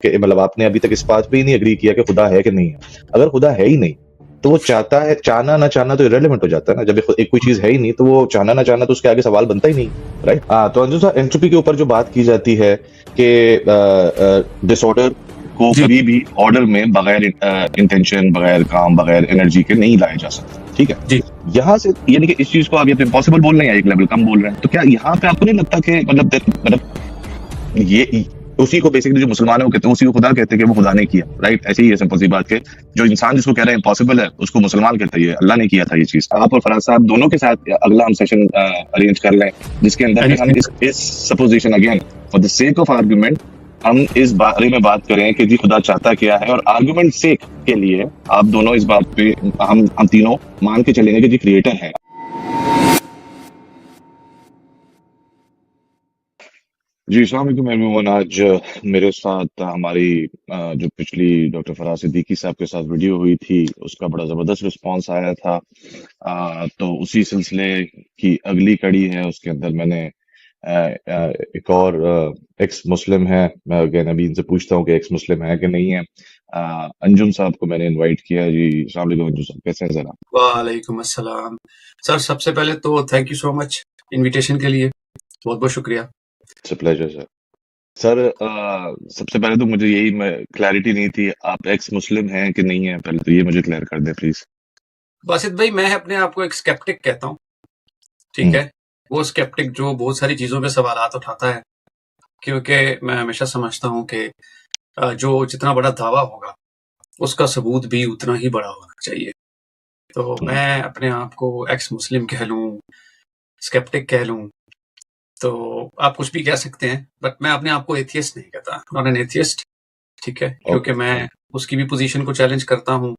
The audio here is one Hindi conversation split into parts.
कि मतलब आपने अभी तक इस बात पे ही नहीं एग्री किया कि खुदा है कि नहीं है। अगर खुदा है ही नहीं तो वो चाहता है, चाहना ना चाहना तो इरेलीवेंट हो जाता है ना। जब एक कोई चीज है ही नहीं तो वो चाहना ना चाहना तो उसके आगे सवाल बनता ही नहीं, राइट? तो अंजुम साहब, एंट्रोपी के ऊपर जो बात की जाती है कि डिसऑर्डर को जी कभी भी ऑर्डर में बगैर इंटेंशन, बगैर काम, बगैर एनर्जी के नहीं लाया जा सकता, ठीक है? जी यहाँ से यानी कि इस चीज को आप इम्पॉसिबल बोल रहे हैं, एक लेवल कम बोल रहे हैं, तो क्या यहाँ पे आपको नहीं लगता कि मतलब ये उसी को बेसिकली जो मुसलमान है वो कहते हैं, उसी को खुदा कहते हैं कि वो खुदा ने किया, राइट? ऐसे ही है सिंपल सी बात के जो इंसान जिसको कह रहे हैं इम्पॉसिबल है उसको मुसलमान कहता है ये अल्लाह ने किया था ये चीज। आप और फराज साहब दोनों के साथ अगला हम सेशन अरेंज कर लें जिसके अंदर कि हम इस supposition again for the sake of argument हम इस बारे में बात करें कि जी खुदा चाहता क्या है, और आर्गुमेंट सेक के लिए आप दोनों इस बात पे हम तीनों मान के चलेंगे कि जी क्रिएटर है। जी अस्सलाम वालेकुम एवरीवन। आज मेरे साथ हमारी जो पिछली डॉक्टर फराज सिद्दीकी साहब के साथ वीडियो हुई थी उसका बड़ा ज़बरदस्त रिस्पांस आया था। तो उसी सिलसिले की अगली कड़ी है, उसके अंदर मैंने एक और एक्स मुस्लिम है, मैं अगेन अभी इनसे पूछता हूँ कि एक्स मुस्लिम है कि नहीं है। अंजुम साहब को मैंने इनवाइट किया। जी अस्सलाम वालेकुम अंजुम साहब, कैसे हैं जरा? वालेकुम अस्सलाम सर। सबसे पहले तो thank you so much invitation के लिए, बहुत बहुत शुक्रिया। It's a pleasure sir. Sir सबसे पहले तो मुझे यही क्लैरिटी नहीं थी, आप एक्स मुस्लिम हैं कि नहीं है, पहले तो ये मुझे क्लियर कर दे प्लीज। बासित भाई, मैं अपने आप को एक स्केप्टिक कहता हूँ, ठीक है? वो स्केप्टिक जो बहुत सारी चीजों पे सवालात उठाता है, क्योंकि मैं हमेशा समझता हूँ कि जो जितना बड़ा दावा होगा उसका सबूत भी उतना ही बड़ा होना चाहिए। तो मैं अपने आप को एक्स मुस्लिम कह लूँ, स्केप्टिक कह लूँ, तो आप कुछ भी कह सकते हैं, बट मैं अपने आप को एथियस्ट नहीं कहता, नॉट एन एथियस्ट, ठीक है? क्योंकि मैं उसकी भी पोजीशन को चैलेंज करता हूँ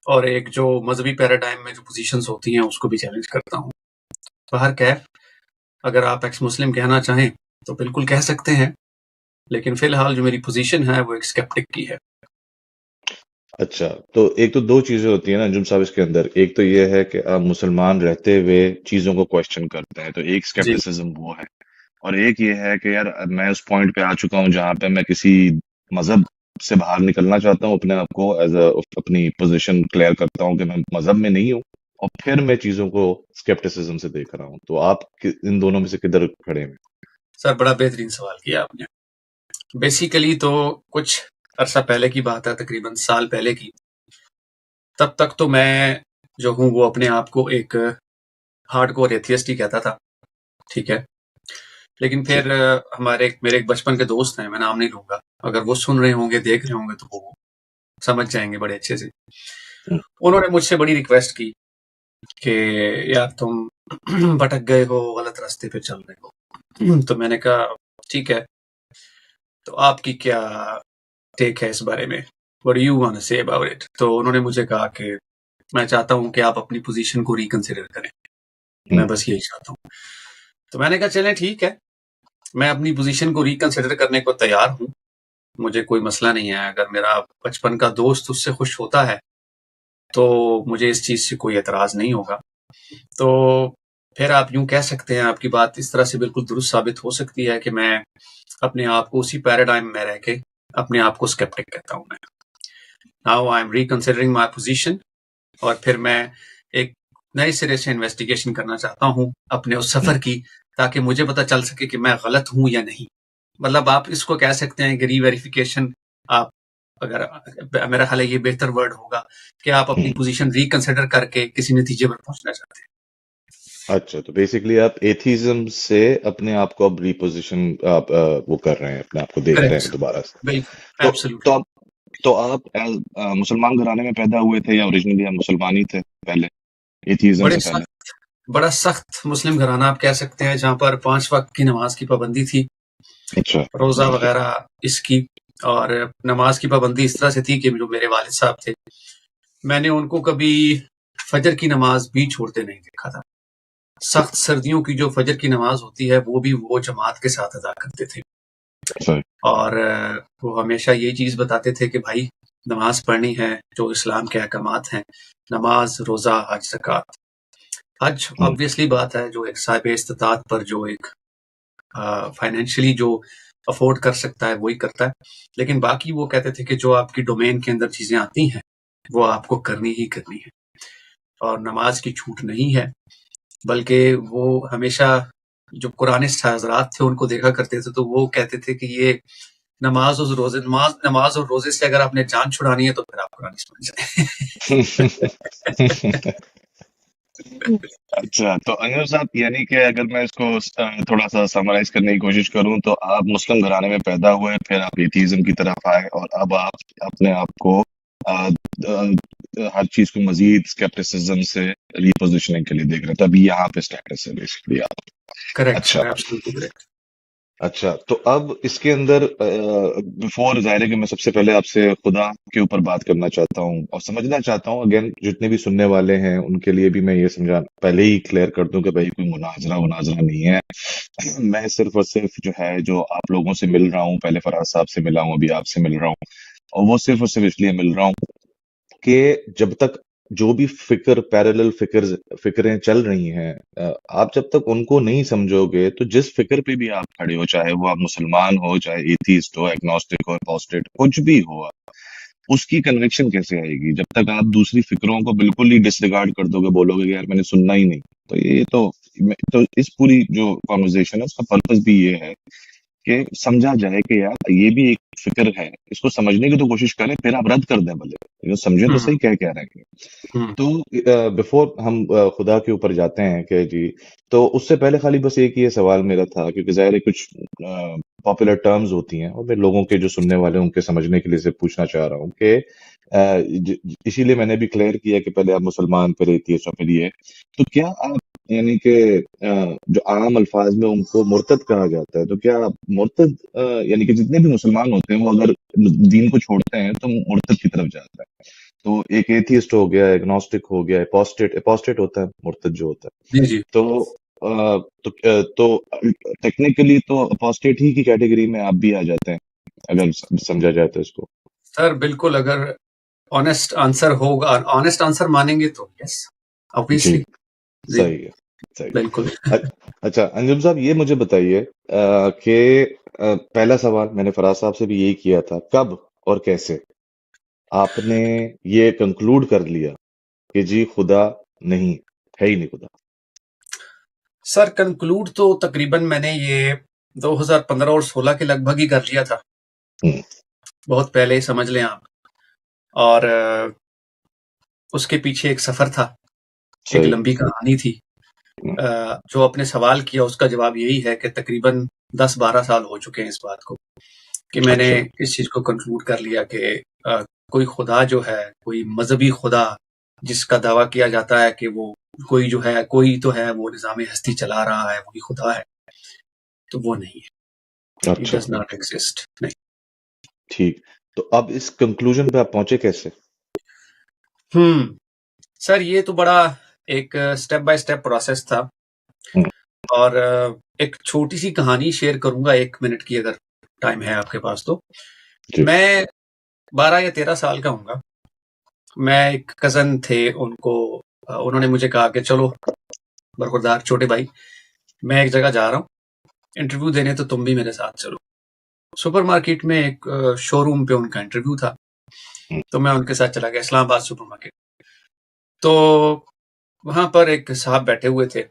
और एक जो मजहबी पैराडाइम में जो पोजीशंस होती हैं उसको भी चैलेंज करता हूँ। बाहर कैफ, अगर आप एक्स मुस्लिम कहना चाहें तो बिल्कुल कह सकते हैं, लेकिन फिलहाल जो मेरी पोजीशन है वो एक स्केप्टिक की है। अच्छा, तो एक तो दो चीजें होती है ना अंजुम साहब इसके अंदर, एक तो ये है कि आप मुसलमान रहते हुए चीजों को क्वेश्चन करते हैं, तो एक जी स्केप्टिसिज्म वो है। और एक ये है कि यार मैं उस पॉइंट पे आ चुका हूँ जहां पे मैं किसी मजहब से बाहर निकलना चाहता हूँ, अपने आप को एज अपनी पोजीशन क्लियर करता हूँ कि मैं मजहब में नहीं हूँ, और फिर मैं चीजों को स्केप्टिसिज्म से देख रहा हूँ। तो आप इन दोनों में से किधर खड़े हैं? सर, बड़ा बेहतरीन सवाल किया आपने। बेसिकली तो कुछ अरसा पहले की बात है, तकरीबन साल पहले की। तब तक तो मैं जो हूँ वो अपने आप को एक हार्डकोर एथियस्ट ही कहता था, ठीक है? लेकिन फिर मेरे एक बचपन के दोस्त हैं, मैं नाम नहीं लूंगा, अगर वो सुन रहे होंगे, देख रहे होंगे तो वो समझ जाएंगे बड़े अच्छे से। उन्होंने मुझसे बड़ी रिक्वेस्ट की कि यार तुम भटक गए हो, गलत रास्ते पे चल रहे हो। तो मैंने कहा ठीक है, तो आपकी क्या टेक है इस बारे में, what do you want to say about it? तो उन्होंने मुझे कहा कि मैं चाहता हूं कि आप अपनी पोजीशन को रिकंसिडर करें, मैं बस यही चाहता हूं। तो मैंने कहा चलें ठीक है, मैं अपनी पोजीशन को रिकंसिडर करने को तैयार हूं, मुझे कोई मसला नहीं है। अगर मेरा बचपन का दोस्त उससे खुश होता है तो मुझे इस चीज से कोई एतराज नहीं होगा। तो फिर आप यूं कह सकते हैं, आपकी बात इस तरह से बिल्कुल दुरुस्त साबित हो सकती है कि मैं अपने आप को उसी पैराडाइम में रह के अपने आप को स्केप्टिक कहता हूं। मैं now I am reconsidering my position, और फिर मैं एक नए सिरे से इन्वेस्टिगेशन करना चाहता हूं अपने उस सफर की, ताकि मुझे पता चल सके कि मैं गलत हूं या नहीं। मतलब आप इसको कह सकते हैं कि रीवेरिफिकेशन। आप, अगर मेरा ख्याल है ये बेहतर वर्ड होगा कि आप अपनी पोजीशन रिकंसिडर करके किसी नतीजे पर पहुंचना चाहते हैं। अच्छा, तो बेसिकली आप एथीज्म से अपने आप को अब रिपोजिशन आप वो कर रहे हैं, अपने आप को देख रहे हैं दोबारा से। बिल्कुल, तो एब्सोल्युटली। आप मुसलमान घराने में पैदा हुए थे या ओरिजिनली आप मुसलमान ही थे पहले, एथीज्म बड़े से पहले? बड़ा सख्त मुस्लिम घराना आप कह सकते हैं, जहां पर 5 वक्त की नमाज की पाबंदी थी, अच्छा। रोजा वगैरह इसकी। और नमाज की पाबंदी इस तरह से थी कि जो मेरे वालिद साहब थे, मैंने उनको कभी फजर की नमाज भी छोड़ते नहीं देखा था। सख्त सर्दियों की जो फजर की नमाज होती है वो भी वो जमात के साथ अदा करते थे। सही। और वो हमेशा ये चीज बताते थे कि भाई नमाज पढ़नी है, जो इस्लाम के अहकामात हैं, नमाज, रोजा, हज, ज़कात। हज ऑब्वियसली बात है, जो एक साहिब इस्तिताअत पर जो एक फाइनेंशियली जो अफोर्ड कर सकता है वही करता है, लेकिन बाकी वो कहते थे कि जो आपकी डोमेन के अंदर चीजें आती हैं वो आपको करनी ही करनी है, और नमाज की छूट नहीं है, बल्कि वो हमेशा जो पुराने हजरात थे उनको देखा करते थे तो वो कहते थे कि ये नमाज और रोजे से अगर आपने जान छुड़ानी है तो फिर आप कुरान समझ जाए। अच्छा, तो अनवर साहब, यानी कि अगर मैं इसको थोड़ा सा समराइज करने की कोशिश करूं, तो आप मुस्लिम घराने में पैदा हुए, फिर आप एथीज्म की तरफ आए, और अब आप अपने आप को हर चीज को मजीद स्केप्टिसिज्म से रिपोजिशनिंग के लिए देख रहे हैं, तभी यहाँ पे स्टेटस है बेसिकली आप। करेक्ट अच्छा। Sir, absolutely correct. अच्छा, तो अब इसके अंदर बिफोर जाहिर है कि मैं सबसे पहले आपसे खुदा के ऊपर बात करना चाहता हूँ और समझना चाहता हूँ, अगेन जितने भी सुनने वाले हैं उनके लिए भी मैं ये समझा पहले ही क्लियर कर दूं कि भाई कोई मुनाजरा वनाजरा नहीं है। मैं सिर्फ और सिर्फ जो है, जो आप लोगों से मिल रहा हूँ, पहले फराज साहब से मिला हूँ, अभी आपसे मिल रहा हूँ, और वो सिर्फ और सिर्फ इसलिए मिल रहा हूँ कि जब तक जो भी पैरेलल फिक्रें चल रही हैं, आप जब तक उनको नहीं समझोगे तो जिस फिक्र पे भी आप खड़े हो, चाहे वो आप मुसलमान हो, चाहे एथीस्ट हो, एग्नोस्टिक हो, अपोस्टेट, कुछ भी हो, उसकी कन्विक्शन कैसे आएगी जब तक आप दूसरी फिक्रों को बिल्कुल ही डिसरिगार्ड कर दोगे, बोलोगे कि यार मैंने सुनना ही नहीं। तो ये तो इस पूरी जो कॉन्वर्जेशन है उसका पर्पस भी ये है कि समझा जाए कि यार ये भी एक फिक्र है, इसको समझने की तो कोशिश करें, फिर आप रद्द कर दें भले, लेकिन समझें तो सही क्या कह रहे हैं। हम्म तो बिफोर हम खुदा के ऊपर जाते हैं कि जी, तो उससे पहले खाली बस एक ये सवाल मेरा था, क्योंकि जाहिर है कुछ पॉपुलर टर्म्स होती हैं और मैं लोगों के जो सुनने वाले हैं उनके समझने के लिए से पूछना चाह रहा हूँ कि इसीलिए मैंने भी क्लियर किया कि पहले आप मुसलमान, फिर एथियस्ट और फिर ये। तो क्या आप, यानी कि जो आम अल्फाज में उनको मुर्तद कहा जाता है, तो क्या आप मुर्तद, यानी कि जितने भी मुसलमान होते हैं वो अगर दीन को छोड़ते हैं तो मुर्तद की तरफ जाता है? तो एक एथियस्ट हो गया, एग्नोस्टिक हो गया, एपोस्टेट होता है मुर्तद जो होता है। जी जी। तो तो टेक्निकली तो अपोस्टेट ही की कैटेगरी में आप भी आ जाते हैं, अगर समझा जाए तो इसको। सर बिल्कुल, अगर ऑनेस्ट आंसर होगा, ऑनेस्ट आंसर मानेंगे तो यस, जी, ऑब्वियसली। जी सही है, सही बिल्कुल। है। अच्छा, अंजुम साहब, ये मुझे बताइए कि पहला सवाल मैंने फराज साहब से भी यही किया था, कब और कैसे आपने ये कंक्लूड कर लिया कि जी खुदा नहीं है, ही नहीं खुदा? सर कंक्लूड तो तकरीबन मैंने ये 2015 और 16 के लगभग ही कर लिया था, हम्म, बहुत पहले ही समझ लें आप। और उसके पीछे एक सफर था, एक सही। लंबी कहानी थी। हम्म, जो आपने सवाल किया उसका जवाब यही है कि तकरीबन 10-12 साल हो चुके हैं इस बात को, कि मैंने अच्छा। इस चीज को कंक्लूड कर लिया कि कोई खुदा जो है, कोई मजहबी खुदा जिसका दावा किया जाता है कि वो कोई जो है, कोई तो है वो निजाम हस्ती चला रहा है, वही खुदा है, तो वो नहीं है। इट अच्छा, डज नॉट एग्जिस्ट। नहीं। ठीक। तो अब इस कंक्लूजन पे आप पहुंचे कैसे? हम्म सर ये तो बड़ा एक स्टेप बाय स्टेप प्रोसेस था, हम्म, और एक छोटी सी कहानी शेयर करूंगा 1 मिनट की, अगर टाइम है आपके पास तो। जी। मैं 12 या 13 साल का हूँगा। मैं एक कजन थे, उनको उन्होंने मुझे कहा कि चलो बरखुरदार छोटे भाई, मैं एक जगह जा रहा हूँ इंटरव्यू देने, तो तुम भी मेरे साथ चलो। सुपरमार्केट में एक शोरूम पे उनका इंटरव्यू था, हम्म, तो मैं उनके साथ चला गया, इस्लामाबाद सुपरमार्केट। तो वहां पर एक साहब बैठे हुए थे,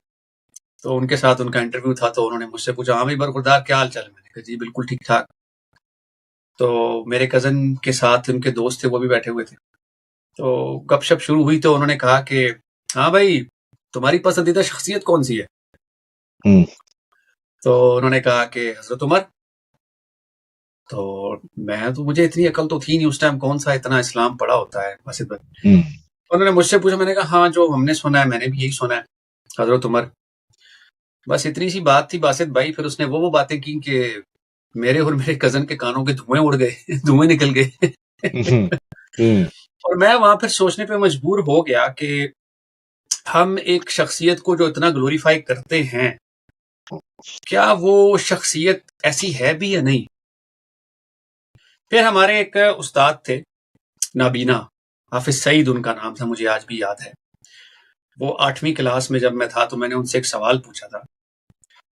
तो उनके साथ उनका इंटरव्यू था, तो उन्होंने मुझसे पूछा, हाँ भाई बरखुरदार क्या हाल चाल है? मैंने कहा जी बिल्कुल ठीक ठाक। तो मेरे कजन के साथ उनके दोस्त थे, वो भी बैठे हुए थे। तो गपशप शुरू हुई, तो उन्होंने कहा कि हाँ भाई, तुम्हारी पसंदीदा शख्सियत कौन सी है? हम्म, तो उन्होंने कहा कि हजरत उमर। तो मैं तो, मुझे इतनी अकल तो थी नहीं उस टाइम, कौन सा इतना इस्लाम पढ़ा होता है बासित भाई। हम्म, उन्होंने मुझसे पूछा, मैंने कहा हाँ जो हमने सुना है, मैंने भी यही सुना है, हजरत उमर। बस इतनी सी बात थी बासित भाई। फिर उसने वो बातें की कि मेरे और मेरे कजन के कानों के धुएं उड़ गए, धुएं निकल गए। हम्म, हम्म, और मैं वहां फिर सोचने पे मजबूर हो गया कि हम एक शख्सियत को जो इतना ग्लोरीफाई करते हैं, क्या वो शख्सियत ऐसी है भी या नहीं? फिर हमारे एक उस्ताद थे, नाबीना, हाफिज सईद उनका नाम था, मुझे आज भी याद है। वो 8वीं क्लास में जब मैं था, तो मैंने उनसे एक सवाल पूछा था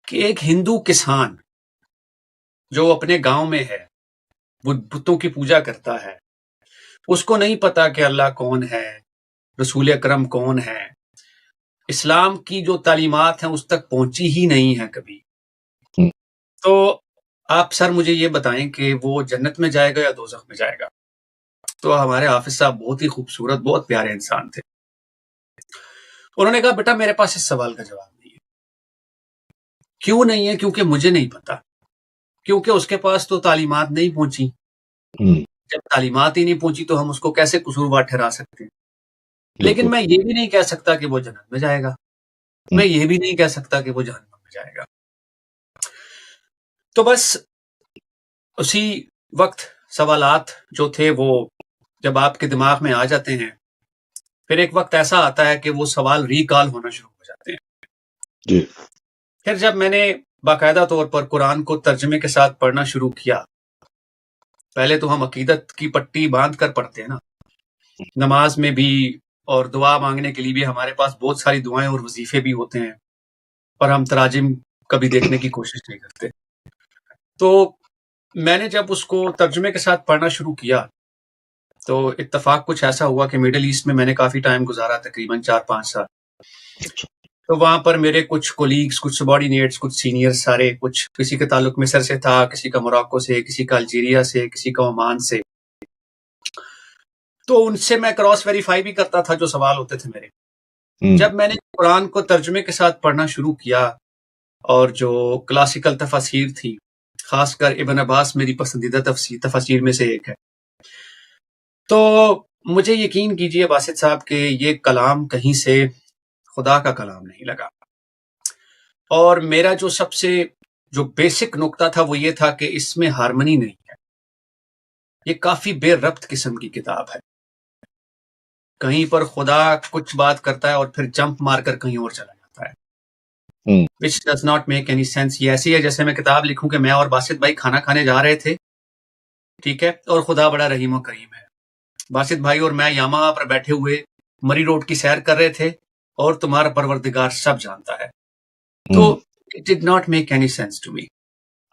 कि एक हिंदू किसान जो अपने गांव में है, वो बुतों की पूजा करता है, उसको नहीं पता कि अल्लाह कौन है, रसूल अकरम कौन है, इस्लाम की जो तालीमात हैं उस तक पहुंची ही नहीं है कभी। हम्म, तो आप सर मुझे ये बताएं कि वो जन्नत में जाएगा या दोज़ख में जाएगा? तो हमारे हाफिज साहब बहुत ही खूबसूरत, बहुत प्यारे इंसान थे। उन्होंने कहा, बेटा मेरे पास इस सवाल का जवाब नहीं है। क्यों नहीं है? क्योंकि मुझे नहीं पता, क्योंकि उसके पास तो तालीमात नहीं पहुंची। हम्म, जब तालीमात ही नहीं पहुंची तो हम उसको कैसे कसूरवार ठहरा सकते हैं? लेकिन बिल्कुल। मैं ये भी नहीं कह सकता कि वो जन्नत में जाएगा, हम्म, मैं ये भी नहीं कह सकता कि वो जहन्नम में जाएगा। तो बस उसी वक्त सवालात जो थे वो जब आपके दिमाग में आ जाते हैं, फिर एक वक्त ऐसा आता है कि वो सवाल रिकॉल होना शुरू हो जाते हैं। जी। फिर जब मैंने बाकायदा तौर पर कुरान को तर्जमे के साथ पढ़ना शुरू किया, पहले तो हम अकीदत की पट्टी बांध कर पढ़ते हैं ना, नमाज में भी और दुआ मांगने के लिए भी हमारे पास बहुत सारी दुआएं और वजीफे भी होते हैं, पर हम तराजिम कभी देखने की कोशिश नहीं करते। तो मैंने जब उसको तर्जुमे के साथ पढ़ना शुरू किया, तो इत्तेफाक कुछ ऐसा हुआ कि मिडल ईस्ट में मैंने काफ़ी टाइम गुज़ारा, तकरीबन 4-5 साल। तो वहाँ पर मेरे कुछ कोलीग्स, कुछ सबॉर्डिनेट्स, कुछ सीनियर्स सारे, कुछ किसी का ताल्लुक मिस्र से था, किसी का मोरक्को से, किसी का अल्जीरिया से, किसी का ओमान से। तो उनसे मैं क्रॉस वेरीफाई भी करता था जो सवाल होते थे मेरे। हम्म, जब मैंने कुरान को तर्जुमे के साथ पढ़ना शुरू किया और जो क्लासिकल तफसीर थी, खासकर इब्न अब्बास मेरी पसंदीदा तफसीर में से एक है, तो मुझे यकीन कीजिए बासित साहब कि ये कलाम कहीं से खुदा का कलाम नहीं लगा। और मेरा जो बेसिक नुक्ता था वो ये था कि इसमें हार्मनी नहीं है। ये काफी बेरब्त किस्म की किताब है। कहीं पर खुदा कुछ बात करता है और फिर जंप मारकर कहीं और चला जाता है, hmm, which does not make any sense. ये ऐसी है जैसे मैं किताब लिखूं कि मैं और बासित भाई खाना खाने जा रहे थे, ठीक है, और खुदा बड़ा रहीम और करीम है। बासित भाई और मैं यामाहा पर बैठे हुए मरी रोड की सैर कर रहे थे और तुम्हारा परवरदिगार सब जानता है। तो hmm. It did not make any sense to me.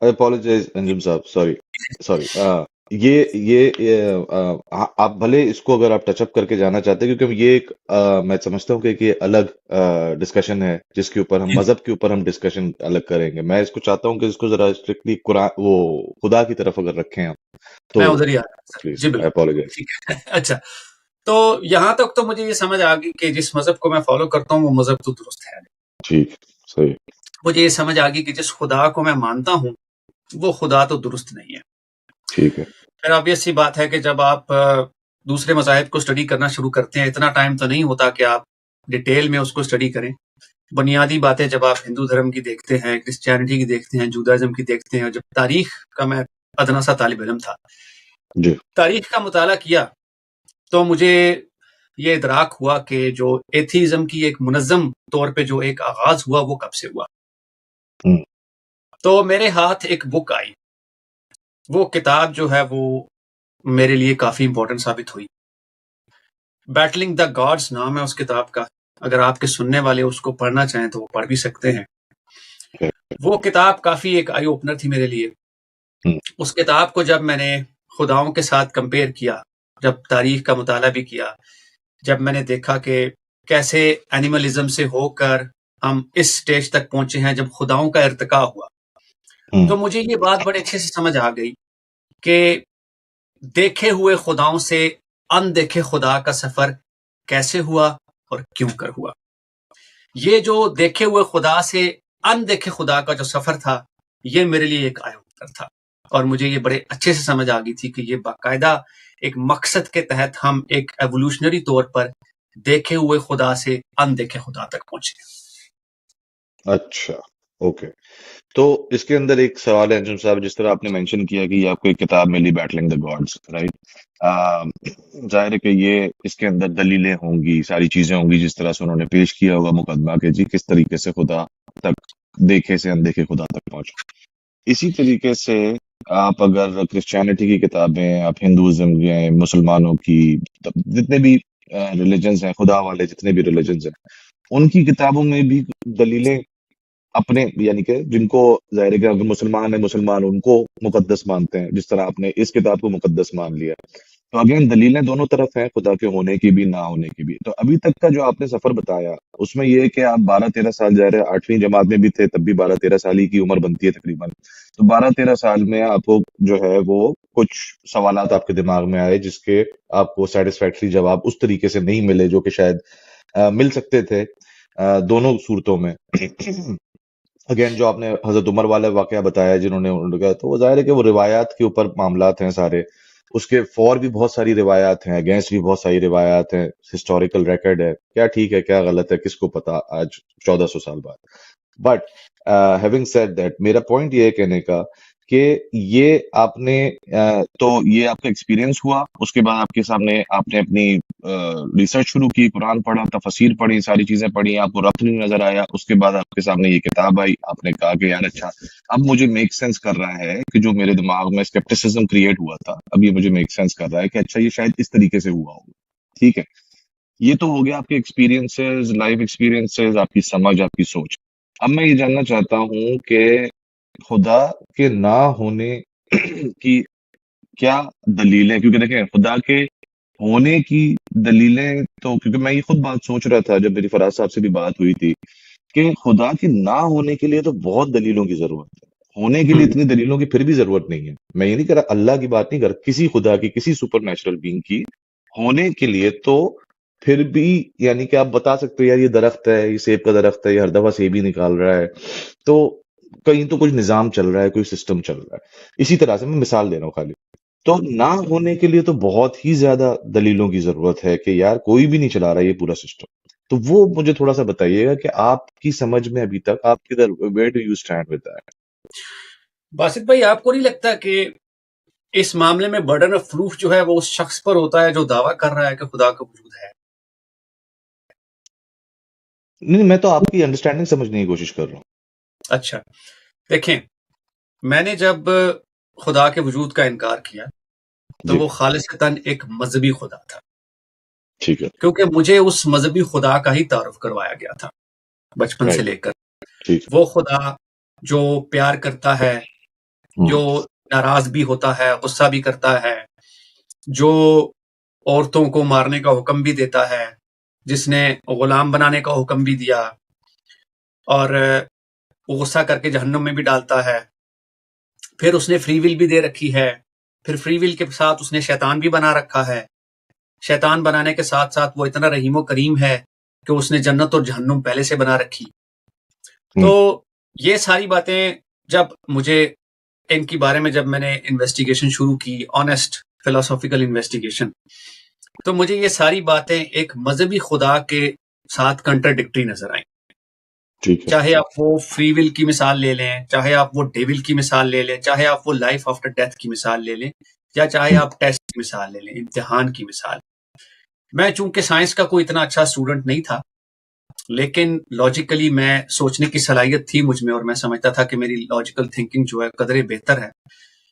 I apologise Anjum sahab, sorry sorry. आप भले इसको अगर आप टचअप करके जाना चाहते हैं, क्योंकि ये एक मैं समझता हूँ कि ये अलग डिस्कशन है जिसके ऊपर हम मजहब के ऊपर हम डिस्कशन अलग करेंगे। मैं इसको चाहता हूँ कि इसको जरा स्ट्रिक्टली कुरान वो खुदा की तरफ अगर रखें हम, मैं तो उधर ही आ रहा हूं सर। प्लीज जी आई बिल्कुल, अपोलोजाइज। ठीक है। अच्छा, तो यहां तक तो मुझे ये समझ आ गई कि जिस मजहब को मैं फॉलो करता हूँ वो मजहब तो दुरुस्त है। ठीक, सही। मुझे ये समझ आ गई कि जिस खुदा को मैं मानता हूँ वो खुदा तो दुरुस्त नहीं है। ठीक है। फिर ऑब्वियस सी बात है कि जब आप दूसरे मज़ाहिब को स्टडी करना शुरू करते हैं, इतना टाइम तो नहीं होता कि आप डिटेल में उसको स्टडी करें। बुनियादी बातें जब आप हिंदू धर्म की देखते हैं, क्रिश्चियनिटी की देखते हैं, जूदाइज्म की देखते हैं, जब तारीख का मैं अदना सा तालिब इल्म था, जी। तारीख का मुताला किया, तो मुझे ये इदराक हुआ कि जो एथीज़म की एक मुनज़्ज़म तौर पे जो एक आगाज़ हुआ वो कब से हुआ। हम्म, तो मेरे हाथ एक बुक आई। वो किताब जो है वो मेरे लिए काफ़ी इम्पोर्टेंट साबित हुई। बैटलिंग द गॉड्स नाम है उस किताब का। अगर आपके सुनने वाले उसको पढ़ना चाहें तो वो पढ़ भी सकते हैं। वो किताब काफ़ी एक आई ओपनर थी मेरे लिए। हम्म, उस किताब को जब मैंने खुदाओं के साथ कंपेयर किया, जब तारीख का मुताला भी किया, जब मैंने देखा कि कैसे एनिमलिज्म से होकर हम इस स्टेज तक पहुंचे हैं जब खुदाओं का इर्तिका हुआ, तो मुझे ये बात बड़े अच्छे से समझ आ गई कि देखे हुए खुदाओं से अनदेखे खुदा का सफर कैसे हुआ और क्यों कर हुआ। ये जो देखे हुए खुदा से अनदेखे खुदा का जो सफर था, ये मेरे लिए एक आई ओपनर था और मुझे ये बड़े अच्छे से समझ आ गई थी कि ये बाकायदा एक मकसद के तहत हम एक एवोल्यूशनरी तौर पर देखे हुए खुदा से अनदेखे खुदा तक पहुंचे। अच्छा, ओके। तो इसके अंदर एक सवाल है अंजुम साहब, जिस तरह आपने मेंशन किया कि ये आपको एक किताब मिली बैटलिंग द गॉड्स, राइट? जाहिर है कि ये इसके अंदर दलीलें होंगी, सारी चीजें होंगी, जिस तरह से उन्होंने पेश किया होगा मुकदमा के जी किस तरीके से खुदा तक, देखे से अनदेखे खुदा तक पहुंचे। इसी तरीके से आप अगर क्रिश्चियनिटी की किताबें, आप हिंदुइज्म के, मुसलमानों की, जितने भी रिलीजन्स हैं, खुदा वाले जितने भी रिलीजन्स हैं, उनकी किताबों में भी दलीलें अपने यानी कि जिनको ज़ाहिर है कि अगर मुसलमान है मुसलमान उनको मुकद्दस मानते हैं, जिस तरह आपने इस किताब को मुकद्दस मान लिया। तो अगेन दलीलें दोनों तरफ हैं, खुदा के होने की भी, ना होने की भी। तो अभी तक का जो आपने सफ़र बताया, उसमें ये है कि आप 12-13 साल ज़ाहिर है 8वीं जमात में भी थे, तब भी 12-13 साल ही की उम्र बनती है तकरीबन। तो 12-13 साल में आपको जो है वो कुछ सवालात आपके दिमाग में आए जिसके आपको सैटिस्फैक्टरी जवाब उस तरीके से नहीं मिले जो कि शायद मिल सकते थे दोनों सूरतों में। अगेन जो आपने हजरत उमर वाला वाकया बताया जिन्होंने उनका, तो वो जाहिर है कि वो रिवायात के ऊपर मामलात हैं सारे। उसके फॉर भी बहुत सारी रिवायात हैं, अगेंस्ट भी बहुत सारी रिवायात हैं, हिस्टोरिकल रिकॉर्ड है, क्या ठीक है क्या गलत है किसको पता आज 1400 साल बाद। बट हैविंग सेड दैट, मेरा पॉइंट ये है कहने का कि ये आपने तो ये आपका एक्सपीरियंस हुआ, उसके बाद आपके सामने आपने अपनी रिसर्च शुरू की, कुरान पढ़ा, तफसीर पढ़ी, सारी चीजें पढ़ी, आपको रब्त नहीं नजर आया, उसके बाद आपके सामने ये किताब आई, आपने कहा कि यार अच्छा अब मुझे मेक सेंस कर रहा है कि जो मेरे दिमाग में स्केप्टिसिज्म क्रिएट हुआ था, अब ये मुझे मेक सेंस कर रहा है कि अच्छा ये शायद इस तरीके से हुआ होगा। ठीक है, ये तो हो गया आपके एक्सपीरियंसेस, लाइफ एक्सपीरियंसेस, आपकी समझ, आपकी सोच। अब मैं ये जानना चाहता हूँ कि खुदा के ना होने की क्या दलीलें, क्योंकि देखें खुदा के होने की दलीलें तो, क्योंकि मैं ये खुद बात सोच रहा था जब मेरी फराज साहब से भी बात हुई थी कि खुदा के ना होने के लिए तो बहुत दलीलों की जरूरत है, होने के लिए हम्म। इतनी दलीलों की फिर भी जरूरत नहीं है। मैं ये नहीं कर रहा, अल्लाह की बात नहीं कर रहा, किसी खुदा की, किसी सुपर नेचुरल बीइंग की होने के लिए तो फिर भी, यानी कि आप बता सकते हो यार ये दरख्त है, ये सेब का दरख्त है, ये हर दफा सेब ही निकाल रहा है, तो कहीं तो कुछ निजाम चल रहा है, कोई सिस्टम चल रहा है। इसी तरह से मैं मिसाल दे रहा हूँ खाली। तो ना होने के लिए तो बहुत ही ज्यादा दलीलों की जरूरत है कि यार कोई भी नहीं चला रहा ये पूरा सिस्टम। तो वो मुझे थोड़ा सा बताइएगा कि आपकी समझ में अभी तक आप किधर, where do you stand with that? Basit भाई, आपको नहीं लगता कि इस मामले में बर्डन ऑफ प्रूफ जो है वो उस शख्स पर होता है जो दावा कर रहा है कि खुदा का वजूद है? नहीं, मैं तो आपकी अंडरस्टैंडिंग समझने की कोशिश कर रहा हूँ। अच्छा, देखें, मैंने जब खुदा के वजूद का इनकार किया तो जी, वो खालिसतन एक मजहबी खुदा था, ठीक है। क्योंकि मुझे उस मजहबी खुदा का ही तारुफ करवाया गया था बचपन से राइट, लेकर। ठीक। वो खुदा जो प्यार करता है, हम्म, जो नाराज भी होता है, गुस्सा भी करता है, जो औरतों को मारने का हुक्म भी देता है, जिसने गुलाम बनाने का हुक्म भी दिया, और वो गुस्सा करके जहन्नुम में भी डालता है। फिर उसने फ्री विल भी दे रखी है, फिर फ्री विल के साथ उसने शैतान भी बना रखा है। शैतान बनाने के साथ साथ वो इतना रहीम करीम है कि उसने जन्नत और जहन्नुम पहले से बना रखी। तो हम्म, ये सारी बातें जब मुझे इनके बारे में जब मैंने इन्वेस्टिगेशन शुरू की, ऑनेस्ट फिलोसॉफिकल इन्वेस्टिगेशन, तो मुझे ये सारी बातें एक मजहबी खुदा के साथ कंट्राडिक्टरी नजर आई। ठीक है। चाहे आप वो फ्री विल की मिसाल ले लें, चाहे आप वो डेविल की मिसाल ले लें, चाहे आप वो लाइफ आफ्टर डेथ की मिसाल ले लें, या चाहे हम्म, आप टेस्ट की मिसाल ले लें, इम्तिहान की मिसाल। मैं चूंकि साइंस का कोई इतना अच्छा स्टूडेंट नहीं था, लेकिन लॉजिकली मैं सोचने की सलाहियत थी मुझ में, और मैं समझता था कि मेरी लॉजिकल थिंकिंग जो है कदरे बेहतर है।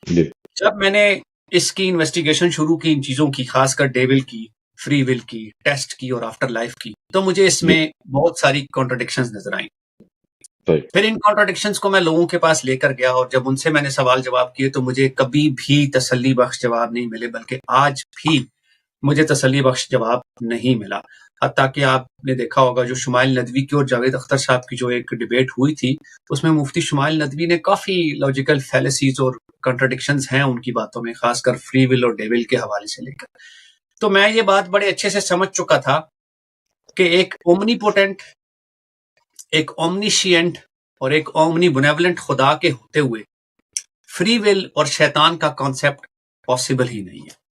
जी, जब मैंने इसकी इन्वेस्टिगेशन शुरू की, इन चीजों की, खासकर डेविल की, फ्री विल की, टेस्ट की और आफ्टर लाइफ की, तो मुझे जी, इसमें बहुत सारी कॉन्ट्रडिक्शंस नजर आई। राइट, फिर इन कॉन्ट्रडिक्शंस को मैं लोगों के पास लेकर गया, और जब उनसे मैंने सवाल जवाब किए तो मुझे कभी भी तसल्ली बख्श जवाब नहीं मिले, बल्कि आज भी मुझे तसल्ली बख्श जवाब नहीं मिला। हत्ता कि आपने देखा होगा जो शुमाइल नदवी की और जावेद अख्तर साहब की जो एक डिबेट हुई थी, उसमें मुफ्ती शुमाइल नदवी ने काफी लॉजिकल फैलेसीज और कंट्रडिक्शंस हैं उनकी बातों में, खासकर फ्री विल और डेविल के हवाले से लेकर। तो मैं ये बात बड़े अच्छे से समझ चुका था कि एक ओमनीपोटेंट, एक ओमनीशिएंट और एक ओमनी बेनेवलेंट खुदा के होते हुए फ्री विल और शैतान का कॉन्सेप्ट पॉसिबल ही नहीं है।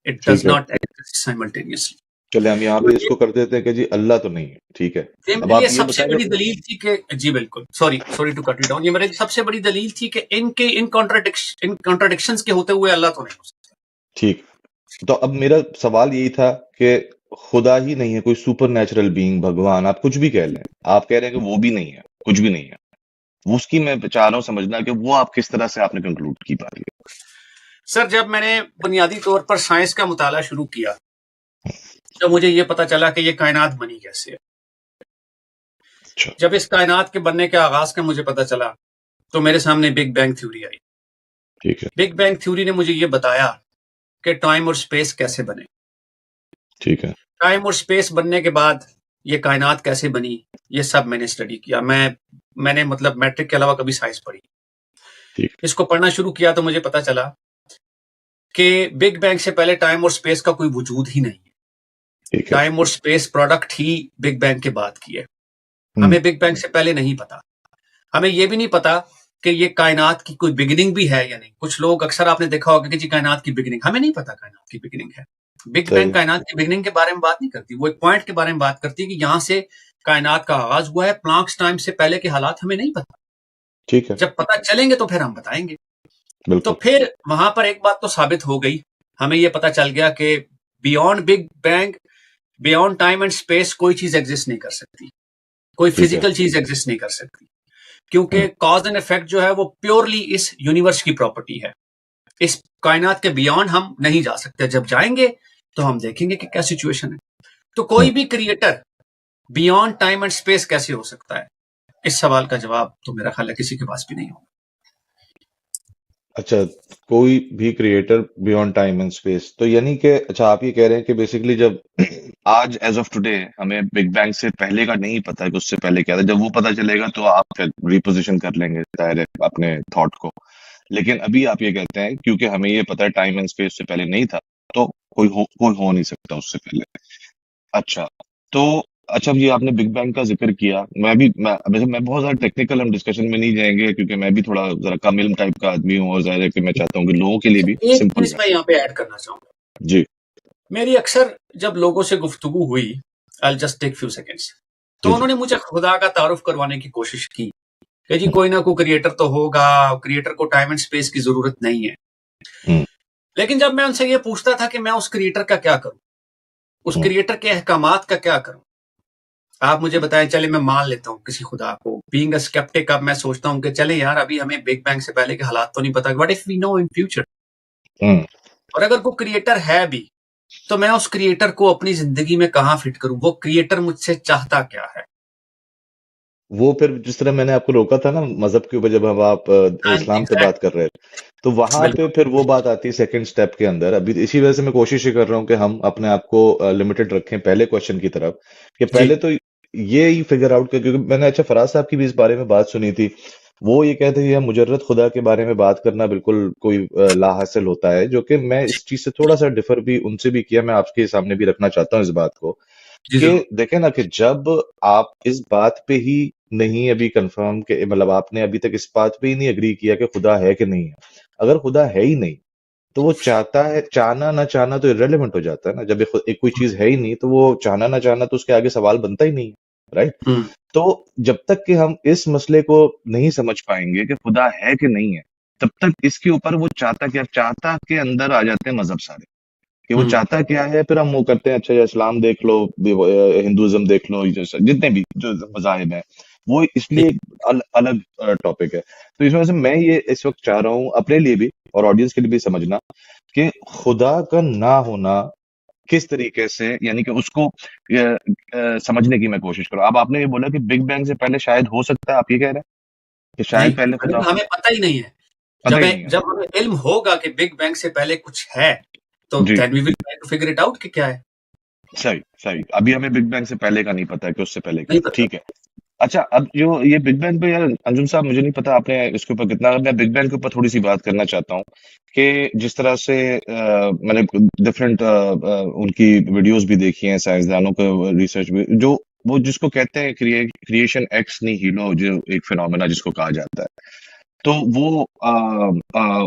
इट ठीक डज है। Not exist simultaneously. चले हम यहाँ तो पे इसको कर देते हैं कि जी अल्लाह तो नहीं है, ठीक है। ये अब मेरे लिए आप ये सबसे बताएं बड़ी दलील थी कि, जी बिल्कुल, sorry sorry to cut you down, ये मेरे लिए सबसे बड़ी दलील थी कि इन कॉन्ट्रडिक्शंस के होते हुए अल्लाह तो नहीं हो सकता। ठीक। तो अब मेरा सवाल यही था कि खुदा ही नहीं है, कोई सुपर नेचुरल बीइंग, भगवान, आप कुछ भी कह लें, आप कह रहे हैं कि वो भी नहीं है, कुछ भी नहीं है, वो उसकी मैं चाह रहा हूँ समझना कि वो आप किस तरह से आपने कंक्लूड की पा रही सर, जब मैंने बुनियादी तौर पर साइंस का मुताला शुरू किया तो मुझे ये पता चला कि ये कायनात बनी कैसे है। अच्छा, जब इस कायनात के बनने के आगाज का मुझे पता चला तो मेरे सामने बिग बैंग थ्योरी आई। ठीक है, बिग बैंग थ्योरी ने मुझे ये बताया कि टाइम और स्पेस कैसे बने। ठीक है, टाइम और स्पेस बनने के बाद ये कायनात कैसे बनी, ये सब मैंने स्टडी किया। मैंने मतलब मैट्रिक के अलावा कभी साइंस पढ़ी। ठीक, इसको पढ़ना शुरू किया तो मुझे पता चला कि बिग बैंग से पहले टाइम और स्पेस का कोई वजूद ही नहीं है। ठीक है। टाइम और स्पेस प्रोडक्ट ही बिग बैंग के बाद की है। हुँ, हमें बिग बैंग से पहले नहीं पता। हमें ये भी नहीं पता कि ये कायनात की कोई बिगिनिंग भी है या नहीं। कुछ लोग अक्सर आपने देखा होगा कि जी कायनात की बिगिनिंग, हमें नहीं पता कायनात की बिगिनिंग है। बिग सही बैंग है, कायनात की बिगिनिंग के बारे में बात नहीं करती, वो एक पॉइंट के बारे में बात करती है कि यहां से कायनात का आगाज हुआ है। प्लांक्स टाइम से पहले के हालात हमें नहीं पता। ठीक है, जब पता चलेंगे तो फिर हम बताएंगे। तो बिल्कुल, फिर वहां पर एक बात तो साबित हो गई, हमें यह पता चल गया कि beyond big bang, beyond time and space कोई चीज एग्जिस्ट नहीं कर सकती, कोई ठीक है। फिजिकल चीज एग्जिस्ट नहीं कर सकती, हुँ, क्योंकि कॉज एंड इफेक्ट जो है वो प्योरली इस यूनिवर्स की प्रॉपर्टी है। इस कायनात के बियॉन्ड हम नहीं जा सकते। जब जाएंगे तो हम देखेंगे कि क्या सिचुएशन है। तो हुँ। कोई भी creator beyond time and space कैसे हो सकता है? इस सवाल का जवाब तो मेरा ख्याल है किसी के पास भी नहीं होगा। अच्छा, कोई भी creator beyond time and space, तो यानी कि अच्छा आप ये कह रहे हैं कि बेसिकली जब आज एज ऑफ टुडे हमें बिग बैंग से पहले का नहीं पता है कि उससे पहले क्या था। जब वो पता चलेगा तो आप फिर रिपोजिशन कर लेंगे जाहिर है अपने थॉट को। लेकिन अभी आप ये कहते हैं क्योंकि हमें ये पता है टाइम एंड स्पेस से पहले नहीं था, तो कोई हो नहीं सकता उससे पहले। अच्छा, तो अच्छा ये आपने बिग बैंग का ज़िक्र किया। वैसे मैं बहुत ज़्यादा टेक्निकल हम डिस्कशन में नहीं जाएँगे क्योंकि मैं भी थोड़ा ज़रा कम इल्म टाइप का आदमी हूँ और ज़ाहिर है कि मैं चाहता हूँ कि लोगों के लिए भी अच्छा, एक सिंपल चीज मैं रहे। यहाँ पे ऐड करना चाहूंगा। जी, मेरी अक्सर जब लोगों से गुफ्तगू हुई, I just take few seconds, तो जी, जी। उन्होंने मुझे खुदा का तारुफ करवाने की कोशिश की कि जी हुँ, कोई ना कोई क्रिएटर तो होगा, क्रिएटर को टाइम एंड स्पेस की जरूरत नहीं है। हुँ, लेकिन जब मैं उनसे ये पूछता था कि मैं उस क्रिएटर का क्या करूं, उस हुँ, क्रिएटर के अहकामात का क्या करूं, आप मुझे बताएं। चले मैं मान लेता हूं किसी खुदा को, बीइंग अ स्केप्टिक, अब मैं सोचता हूं कि चले यार अभी हमें बिग बैंग से पहले के हालात तो नहीं पता, what if we know in future. हुँ। और अगर कोई क्रिएटर है भी तो मैं उस क्रिएटर को अपनी जिंदगी में कहां फिट करूं, वो क्रिएटर मुझसे चाहता क्या है। वो फिर जिस तरह मैंने आपको रोका था ना मज़हब के ऊपर जब हम आप हाँ जी, इस्लाम पे बात एग्जैक्ट, कर रहे थे, तो वहाँ पे बिल्कुल। फिर वो बात आती है सेकंड स्टेप के अंदर। अभी इसी वजह से मैं कोशिश ये कर रहा हूँ कि हम अपने आप को लिमिटेड रखें पहले क्वेश्चन की तरफ, कि जी, पहले तो ये ही फिगर आउट कर, क्योंकि मैंने अच्छा फराज साहब की भी इस बारे में बात सुनी थी। वो ये कहते हैं कि मुजर्रद खुदा के बारे में बात करना बिल्कुल कोई लाहासिल होता है, जो कि मैं जी, इस चीज से थोड़ा सा डिफर भी उनसे भी किया। मैं आपके सामने भी रखना चाहता हूँ इस बात को, जी, कि जरूर। देखें ना कि जब आप इस बात पे ही नहीं अभी कंफर्म के मतलब आपने अभी तक इस बात पे ही नहीं एग्री किया कि खुदा है कि नहीं है। अगर खुदा है ही नहीं तो वो चाहता है, चाहना ना चाहना तो इररेलेवेंट हो जाता है ना। जब एक कोई चीज है ही नहीं तो वो चाहना ना चाहना तो उसके आगे सवाल बनता ही नहीं है, राइट। हम्म, तो जब तक कि हम इस मसले को नहीं समझ पाएंगे कि खुदा है कि नहीं है, तब तक इसके ऊपर वो चाहता क्या, चाहता के अंदर आ जाते हैं मजहब सारे, कि वो हम्म, चाहता क्या है। फिर हम वो करते हैं, अच्छा ये इस्लाम देख लो, हिंदुइज्म देख लो, जितने भी जो मजाहिब हैं, वो इसलिए ठीक, एक अलग टॉपिक है। तो इस वजह से मैं ये इस वक्त चाह रहा हूँ अपने लिए भी और ऑडियंस के लिए भी समझना कि खुदा का ना होना किस तरीके से, यानी कि उसको समझने की मैं कोशिश करूँ। अब आपने ये बोला कि बिग बैंग से पहले शायद हो सकता है, आप ये कह रहे हैं कि नहीं, शायद पहले खुदा बिल्कुल हो, हमें पता ही नहीं है। पता ही नहीं है। जब हमें इल्म होगा कि बिग बैंग से पहले कुछ है, तो जी, then we will try to figure it out कि क्या है। सही सही। अभी हमें बिग बैंग से पहले का नहीं पता है कि उससे पहले क्या नहीं था, पता। ठीक है। अच्छा, अब जो ये बिग बैंग पे यार अंजुम साहब, मुझे नहीं पता आपने इसके ऊपर कितना, मैं बिग बैंग के ऊपर थोड़ी सी बात करना चाहता हूँ कि जिस तरह से मैंने डिफरेंट उनकी वीडियोस भी देखी हैं, साइंसदानों का रिसर्च भी, जो वो जिसको कहते हैं क्रिएशन एक्स नीहिलो, जो एक फिनोमेना जिसको कहा जाता है। तो वो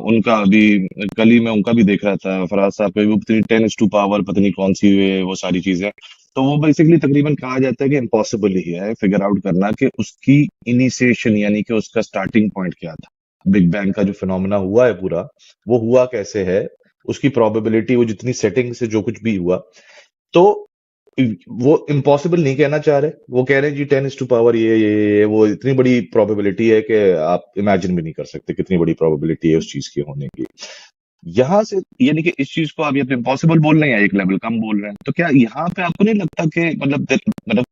उनका अभी कल ही मैं उनका भी देख रहा था, फराज साहब का भी, वो पता नहीं 10 टू पावर पता नहीं कौन सी है वो सारी चीजें। तो वो बेसिकली तकरीबन कहा जाता है कि इम्पॉसिबल ही है फिगर आउट करना कि उसकी इनिशिएशन यानी कि उसका स्टार्टिंग पॉइंट क्या था, बिग बैंग का जो फिनोमेना हुआ है पूरा, वो हुआ कैसे है, उसकी प्रोबेबिलिटी, वो जितनी सेटिंग से जो कुछ भी हुआ। तो वो इम्पॉसिबल नहीं कहना चाह रहे, वो कह रहे हैं जी 10 टू पावर ये वो इतनी बड़ी प्रोबेबिलिटी है कि आप इमेजिन भी नहीं कर सकते कितनी बड़ी प्रोबेबिलिटी है उस चीज की होने की। यहाँ से यानी कि इस चीज को आप ये तो इम्पॉसिबल बोल रहे हैं या एक लेवल कम बोल रहे हैं, तो क्या यहाँ पे आपको नहीं लगता कि मतलब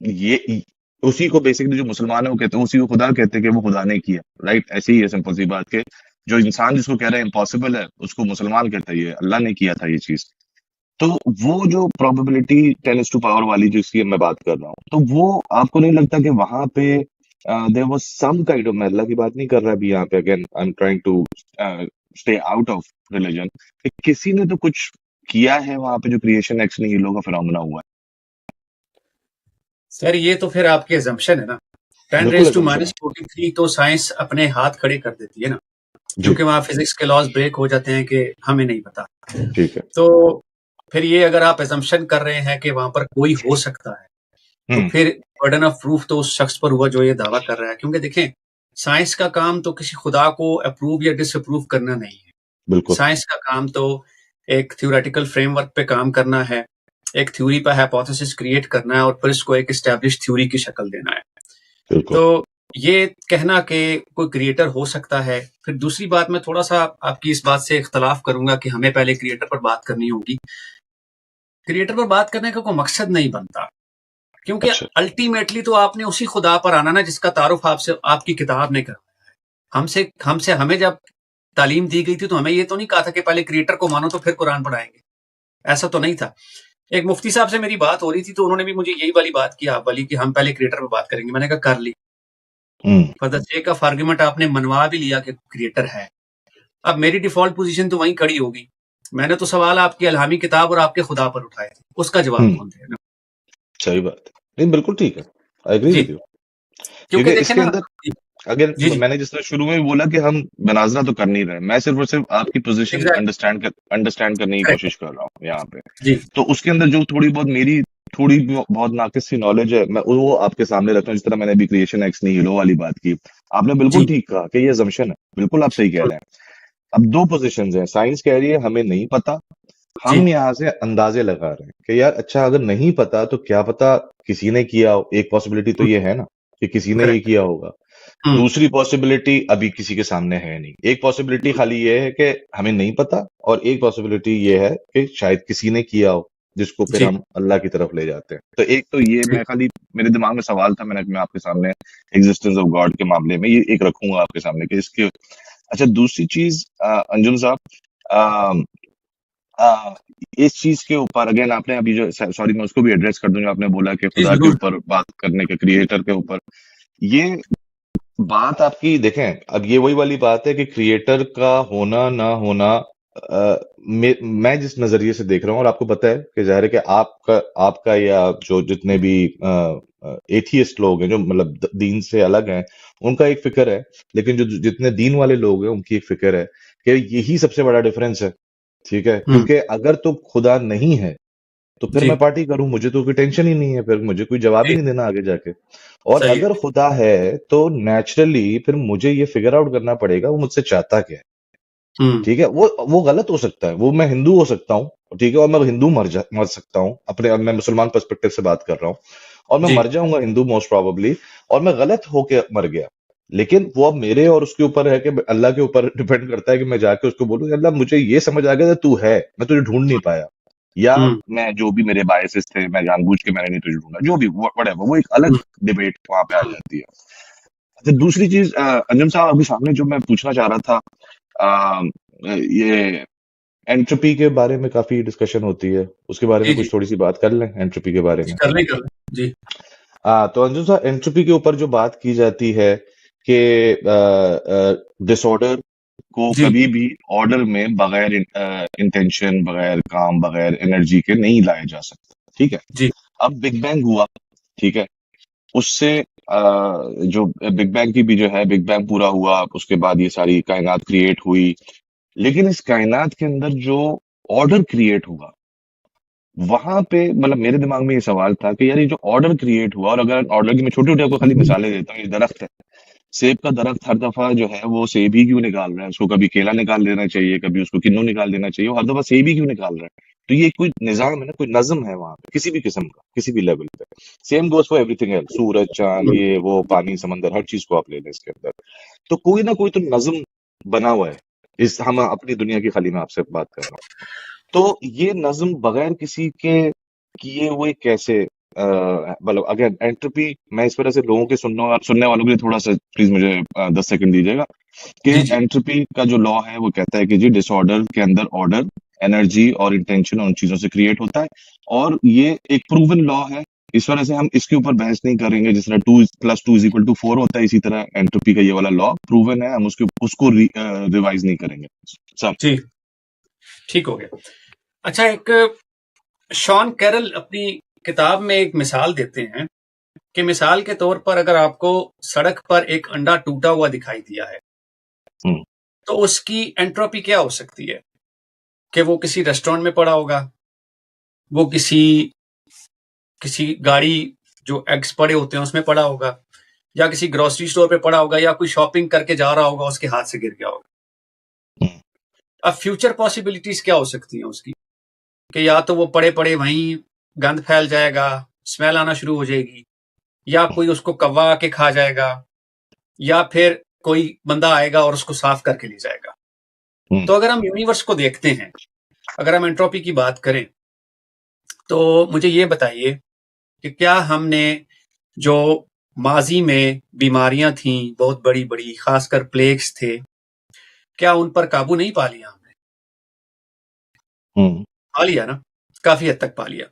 ये उसी को बेसिकली जो मुसलमान है वो कहते हैं, उसी को खुदा कहते हैं कि वो खुदा ने किया, राइट? ऐसे ही है सिंपल सी बात के जो इंसान जिसको कह रहा है इम्पॉसिबल है, उसको मुसलमान कहता है ये अल्लाह ने किया था ये चीज। तो वो जो प्रोबेबिलिटी 10 to पावर वाली जिसकी मैं बात कर रहा हूँ, तो वो आपको नहीं लगता कि वहां पे there was some kind of, मैं अल्लाह की बात नहीं कर रहा अभी यहाँ पे, again I am trying to stay out of religion, कि किसी ने तो कुछ किया है वहां पे जो क्रिएशन एक्स निहिलो का फिनोमेना हुआ सर ये तो फिर आपकी एजम्पशन है ना। है। 10 बिल्कुल रेज टू assumption माइनस है। 43 तो साइंस अपने हाथ खड़े कर देती है ना, जी। क्योंकि वहां फिजिक्स के लॉज ब्रेक हो जाते हैं कि हमें नहीं पता। ठीक है। तो फिर ये अगर आप एजम्पशन कर रहे हैं कि वहां पर कोई हो सकता है, तो हम्म। फिर बर्डन ऑफ प्रूफ तो उस शख्स पर हुआ जो ये दावा कर रहा है, क्योंकि देखें साइंस का काम तो किसी खुदा को अप्रूव या डिसअप्रूव करना नहीं है। बिल्कुल। साइंस का काम तो एक थ्योरेटिकल फ्रेमवर्क पे काम करना है, एक थ्योरी पर हाइपोथेसिस क्रिएट करना है और फिर इसको एक एस्टैब्लिश थ्योरी की शक्ल देना है। बिल्कुल। तो ये कहना कि कोई क्रिएटर हो सकता है, फिर दूसरी बात मैं थोड़ा सा आपकी इस बात से इख्तलाफ करूंगा कि हमें पहले क्रिएटर पर बात करनी होगी। क्रिएटर पर बात करने का कोई मकसद नहीं बनता, क्योंकि अच्छा। अल्टीमेटली तो आपने उसी खुदा पर आना ना जिसका तारुफ आपसे आपकी किताब ने करवाया है। हमसे हमें जब तालीम दी गई थी तो हमें ये तो नहीं कहा था कि पहले क्रिएटर को मानो तो फिर कुरान पढ़ाएंगे, ऐसा तो नहीं था। एक मुफ्ती साहब से मेरी बात हो रही थी तो उन्होंने भी मुझे यही वाली बात की, आप वाली, कि हम पहले क्रिएटर पर बात करेंगे। मैंने कहा कर ली, hmm. For the sake of argument आपने मनवा भी लिया कि क्रिएटर है। अब मेरी डिफॉल्ट पोजीशन तो वहीं खड़ी होगी। मैंने तो सवाल आपकी अलहामी किताब और आपके खुदा पर उठाए थे, उसका जवाब हम्म। कौन देगा? सही बात है। नहीं, बिल्कुल ठीक है। आई एग्री जी, विद यू। क्योंकि क्योंकि देखें इसके ना। अंदर जी अगर जी जी, मैंने जिस तरह शुरू में भी बोला कि हम मुनाजरा तो कर नहीं रहे, मैं सिर्फ और सिर्फ आपकी पोजीशन एग्जैक्ट, अंडरस्टैंड करने की करेक्ट, कोशिश कर रहा हूँ यहाँ पे। जी तो उसके अंदर जो थोड़ी बहुत मेरी बहुत नाकिस सी नॉलेज है, मैं वो आपके सामने रखता हूँ। जिस तरह मैंने अभी क्रिएशन एक्स निहिलो वाली बात की, आपने बिल्कुल जी, ठीक कहा कि ये assumption है, बिल्कुल आप सही कह रहे हैं। अब दो पोजीशंस हैं, साइंस कह रही है हमें नहीं पता, जी, हम यहाँ से अंदाजे लगा रहे हैं कि यार अच्छा अगर नहीं पता तो क्या पता किसी ने किया हो, एक पॉसिबिलिटी तो ये है ना कि किसी ने ये करेक्ट, किया होगा। दूसरी पॉसिबिलिटी अभी किसी के सामने है नहीं, एक पॉसिबिलिटी खाली ये है कि हमें नहीं पता, और एक पॉसिबिलिटी ये है कि शायद किसी ने किया हो, जिसको फिर जी हम अल्लाह की तरफ ले जाते हैं। तो एक तो ये, जी मैं खाली मेरे दिमाग में सवाल था, मैं आपके सामने एग्जिस्टेंस ऑफ गॉड के मामले में ये एक रखूंगा आपके सामने कि इसके। अच्छा, दूसरी चीज अंजुम साहब, आ, इस चीज के ऊपर अगेन आपने अभी जो, सॉरी मैं उसको भी एड्रेस कर दूं, जो आपने बोला कि जी खुदा के जरूर। ऊपर बात करने के, क्रिएटर के ऊपर, ये बात आपकी देखें, अब ये वही वाली बात है कि क्रिएटर का होना ना होना, मैं जिस नजरिए से देख रहा हूँ, और आपको पता है कि जाहिर है कि आपका या जो जितने भी एथियस्ट लोग हैं जो मतलब दीन से अलग हैं, उनका एक फिक्र है, लेकिन जो जितने दीन वाले लोग हैं उनकी एक फिक्र है कि यही सबसे बड़ा डिफरेंस है। ठीक है, क्योंकि अगर तो खुदा नहीं है तो फिर जी मैं पार्टी करूं, मुझे तो कोई टेंशन ही नहीं है, फिर मुझे कोई जवाब ही जी, नहीं देना आगे जाके। और सही है। अगर खुदा है तो नेचुरली फिर मुझे ये फिगर आउट करना पड़ेगा वो मुझसे चाहता क्या है। हम्म, ठीक है, वो गलत हो सकता है, वो मैं हिंदू हो सकता हूँ, ठीक है, और मैं हिंदू मर सकता हूँ अपने, अब मैं मुसलमान पर्सपेक्टिव से बात कर रहा हूँ, और मैं जी मर जाऊंगा हिंदू मोस्ट प्रोबेबली, और मैं गलत होके मर गया। लेकिन वो अब मेरे और उसके ऊपर है कि अल्लाह के ऊपर डिपेंड करता है कि मैं जाके उसको बोलूं, अल्लाह मुझे ये समझ आ गया तू है, मैं तुझे ढूंढ नहीं पाया, या हम्म, मैं जो भी मेरे बायसेस थे मैं जानबूझ के मैंने नहीं तुझे ढूंढा, जो भी व्हाटएवर, वो एक अलग हम्म, डिबेट वहां पे आ जाती है। अच्छा, दूसरी चीज अंजुम साहब अभी सामने जो मैं पूछना चाह रहा था, ये एंट्रोपी के बारे में काफी डिस्कशन होती है, उसके बारे में जी जी कुछ थोड़ी सी बात कर लें एंट्रोपी के बारे जी, में। कर लें जी तो अंजुम साहब, एंट्रोपी के ऊपर जो बात की जाती है कि डिसऑर्डर को जी कभी भी ऑर्डर में बगैर इंटेंशन, बगैर काम, बगैर एनर्जी के नहीं लाया जा सकता। ठीक है। जी अब बिग बैंग हुआ, ठीक है, उससे जो बिग बैंग की भी जो है, बिग बैंग पूरा हुआ, उसके बाद ये सारी कायनात क्रिएट हुई, लेकिन इस कायनात के अंदर जो ऑर्डर क्रिएट हुआ, वहां पे मतलब मेरे दिमाग में ये सवाल था कि यार ये जो ऑर्डर क्रिएट हुआ, और अगर ऑर्डर की मैं छोटी छोटी आपको खाली मिसालें देता हूँ, ये दरख्त है, सेब का दरख्त हर दफा जो है वो सेब ही क्यों निकाल रहा है, उसको कभी केला निकाल देना चाहिए, कभी उसको किन्नू निकाल देना चाहिए, वो हर दफा सेब ही क्यों निकाल रहा है? तो ये कोई निजाम है ना, कोई नज्म है वहां पे किसी भी किस्म का, किसी भी लेवल पे। Same goes for everything else, सूरज, चांद, हम्म, ये वो, पानी, समंदर, हर चीज को आप ले लें इसके अंदर, तो कोई ना कोई तो नज्म बना हुआ है। इस हम अपनी दुनिया की खाली मैं आपसे बात कर रहा हूँ, तो ये नज्म बगैर किसी के किए हुए कैसे मतलब अगेन एंट्रोपी, मैं इस वजह से लोगों के सुनने वालों के लिए थोड़ा सा प्लीज मुझे 10 सेकंड दीजिएगा कि जी, जी। एंट्रोपी का जो लॉ है वो कहता है कि जी डिसऑर्डर के अंदर ऑर्डर, एनर्जी और इंटेंशन उन चीजों से क्रिएट होता है, और ये एक प्रूवन लॉ है। इस वजह से हम इसके ऊपर बहस नहीं करेंगे। जिस तरह 2 + 2 = 4 होता है, इसी तरह एंट्रोपी का ये वाला लॉ प्रूवन है, हम उसको रिवाइज नहीं करेंगे सर। जी, ठीक हो गया। अच्छा, एक शॉन कैरल अपनी किताब में एक मिसाल देते हैं कि मिसाल के तौर पर अगर आपको सड़क पर एक अंडा टूटा हुआ दिखाई दिया है, हम्म, तो उसकी एंट्रोपी क्या हो सकती है? कि वो किसी रेस्टोरेंट में पड़ा होगा, वो किसी किसी गाड़ी जो एग्स पड़े होते हैं उसमें पड़ा होगा, या किसी ग्रोसरी स्टोर पे पड़ा होगा, या कोई शॉपिंग करके जा रहा होगा, उसके हाथ से गिर गया होगा। हम्म, अब फ्यूचर पॉसिबिलिटीज क्या हो सकती हैं उसकी? कि या तो वो पड़े पड़े वहीं गंद फैल जाएगा, स्मेल आना शुरू हो जाएगी, या कोई उसको कौवा आके खा जाएगा, या फिर कोई बंदा आएगा और उसको साफ करके ले जाएगा। हम्म, तो अगर हम यूनिवर्स को देखते हैं, अगर हम एंट्रोपी की बात करें, तो मुझे ये बताइए कि क्या हमने जो माजी में बीमारियां थीं बहुत बड़ी बड़ी, खासकर प्लेग्स थे, क्या उन पर काबू नहीं पा लिया हमने? हम्म, पा लिया ना, काफी हद तक पा लिया।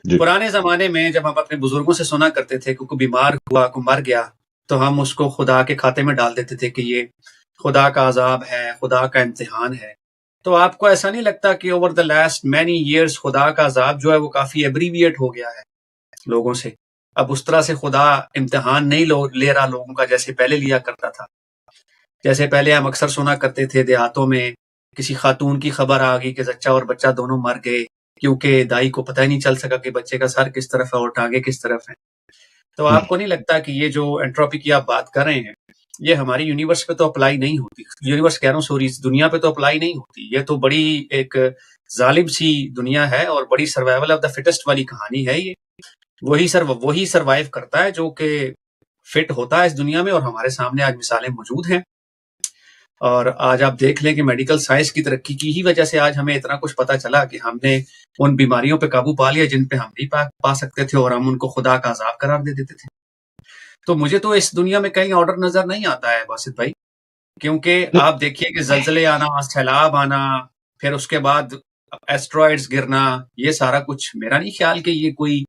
जी, पुराने जमाने में जब हम अपने बुजुर्गों से सुना करते थे कि कोई बीमार हुआ, कोई मर गया, तो हम उसको खुदा के खाते में डाल देते थे कि ये खुदा का अजाब है, खुदा का इम्तिहान है। तो आपको ऐसा नहीं लगता कि over the last many years खुदा का अजाब जो है वो काफी एब्रीविएट हो गया है लोगों से? अब उस तरह से खुदा इम्तिहान नहीं ले रहा लोगों का जैसे पहले लिया करता था। जैसे पहले हम अक्सर सुना करते थे देहातों में, किसी खातून की खबर आ गई कि जच्चा और बच्चा दोनों मर गए, क्योंकि दाई को पता ही नहीं चल सका कि बच्चे का सर किस तरफ है और टांगे किस तरफ है। तो हम्म, आपको नहीं लगता कि ये जो एंट्रोपी की आप बात कर रहे हैं, ये हमारी यूनिवर्स पे तो अप्लाई नहीं होती? यूनिवर्स कह रहा हूँ, सॉरी, इस दुनिया पे तो अप्लाई नहीं होती। ये तो बड़ी एक जालिम सी दुनिया है और बड़ी सर्वाइवल ऑफ द फिटेस्ट वाली कहानी है ये। वही सर्वाइव करता है जो कि फिट होता है इस दुनिया में, और हमारे सामने आज मिसालें मौजूद हैं। और आज आप देख लें कि मेडिकल साइंस की तरक्की की ही वजह से आज हमें इतना कुछ पता चला कि हमने उन बीमारियों पे काबू पा लिया जिन पे हम नहीं पा सकते थे, और हम उनको खुदा का अजाब करार दे देते थे। तो मुझे तो इस दुनिया में कहीं ऑर्डर नजर नहीं आता है बासित भाई, क्योंकि आप देखिए कि जलजले आना, सैलाब आना, फिर उसके बाद एस्ट्रॉइड्स गिरना, ये सारा कुछ मेरा नहीं ख्याल कि ये कोई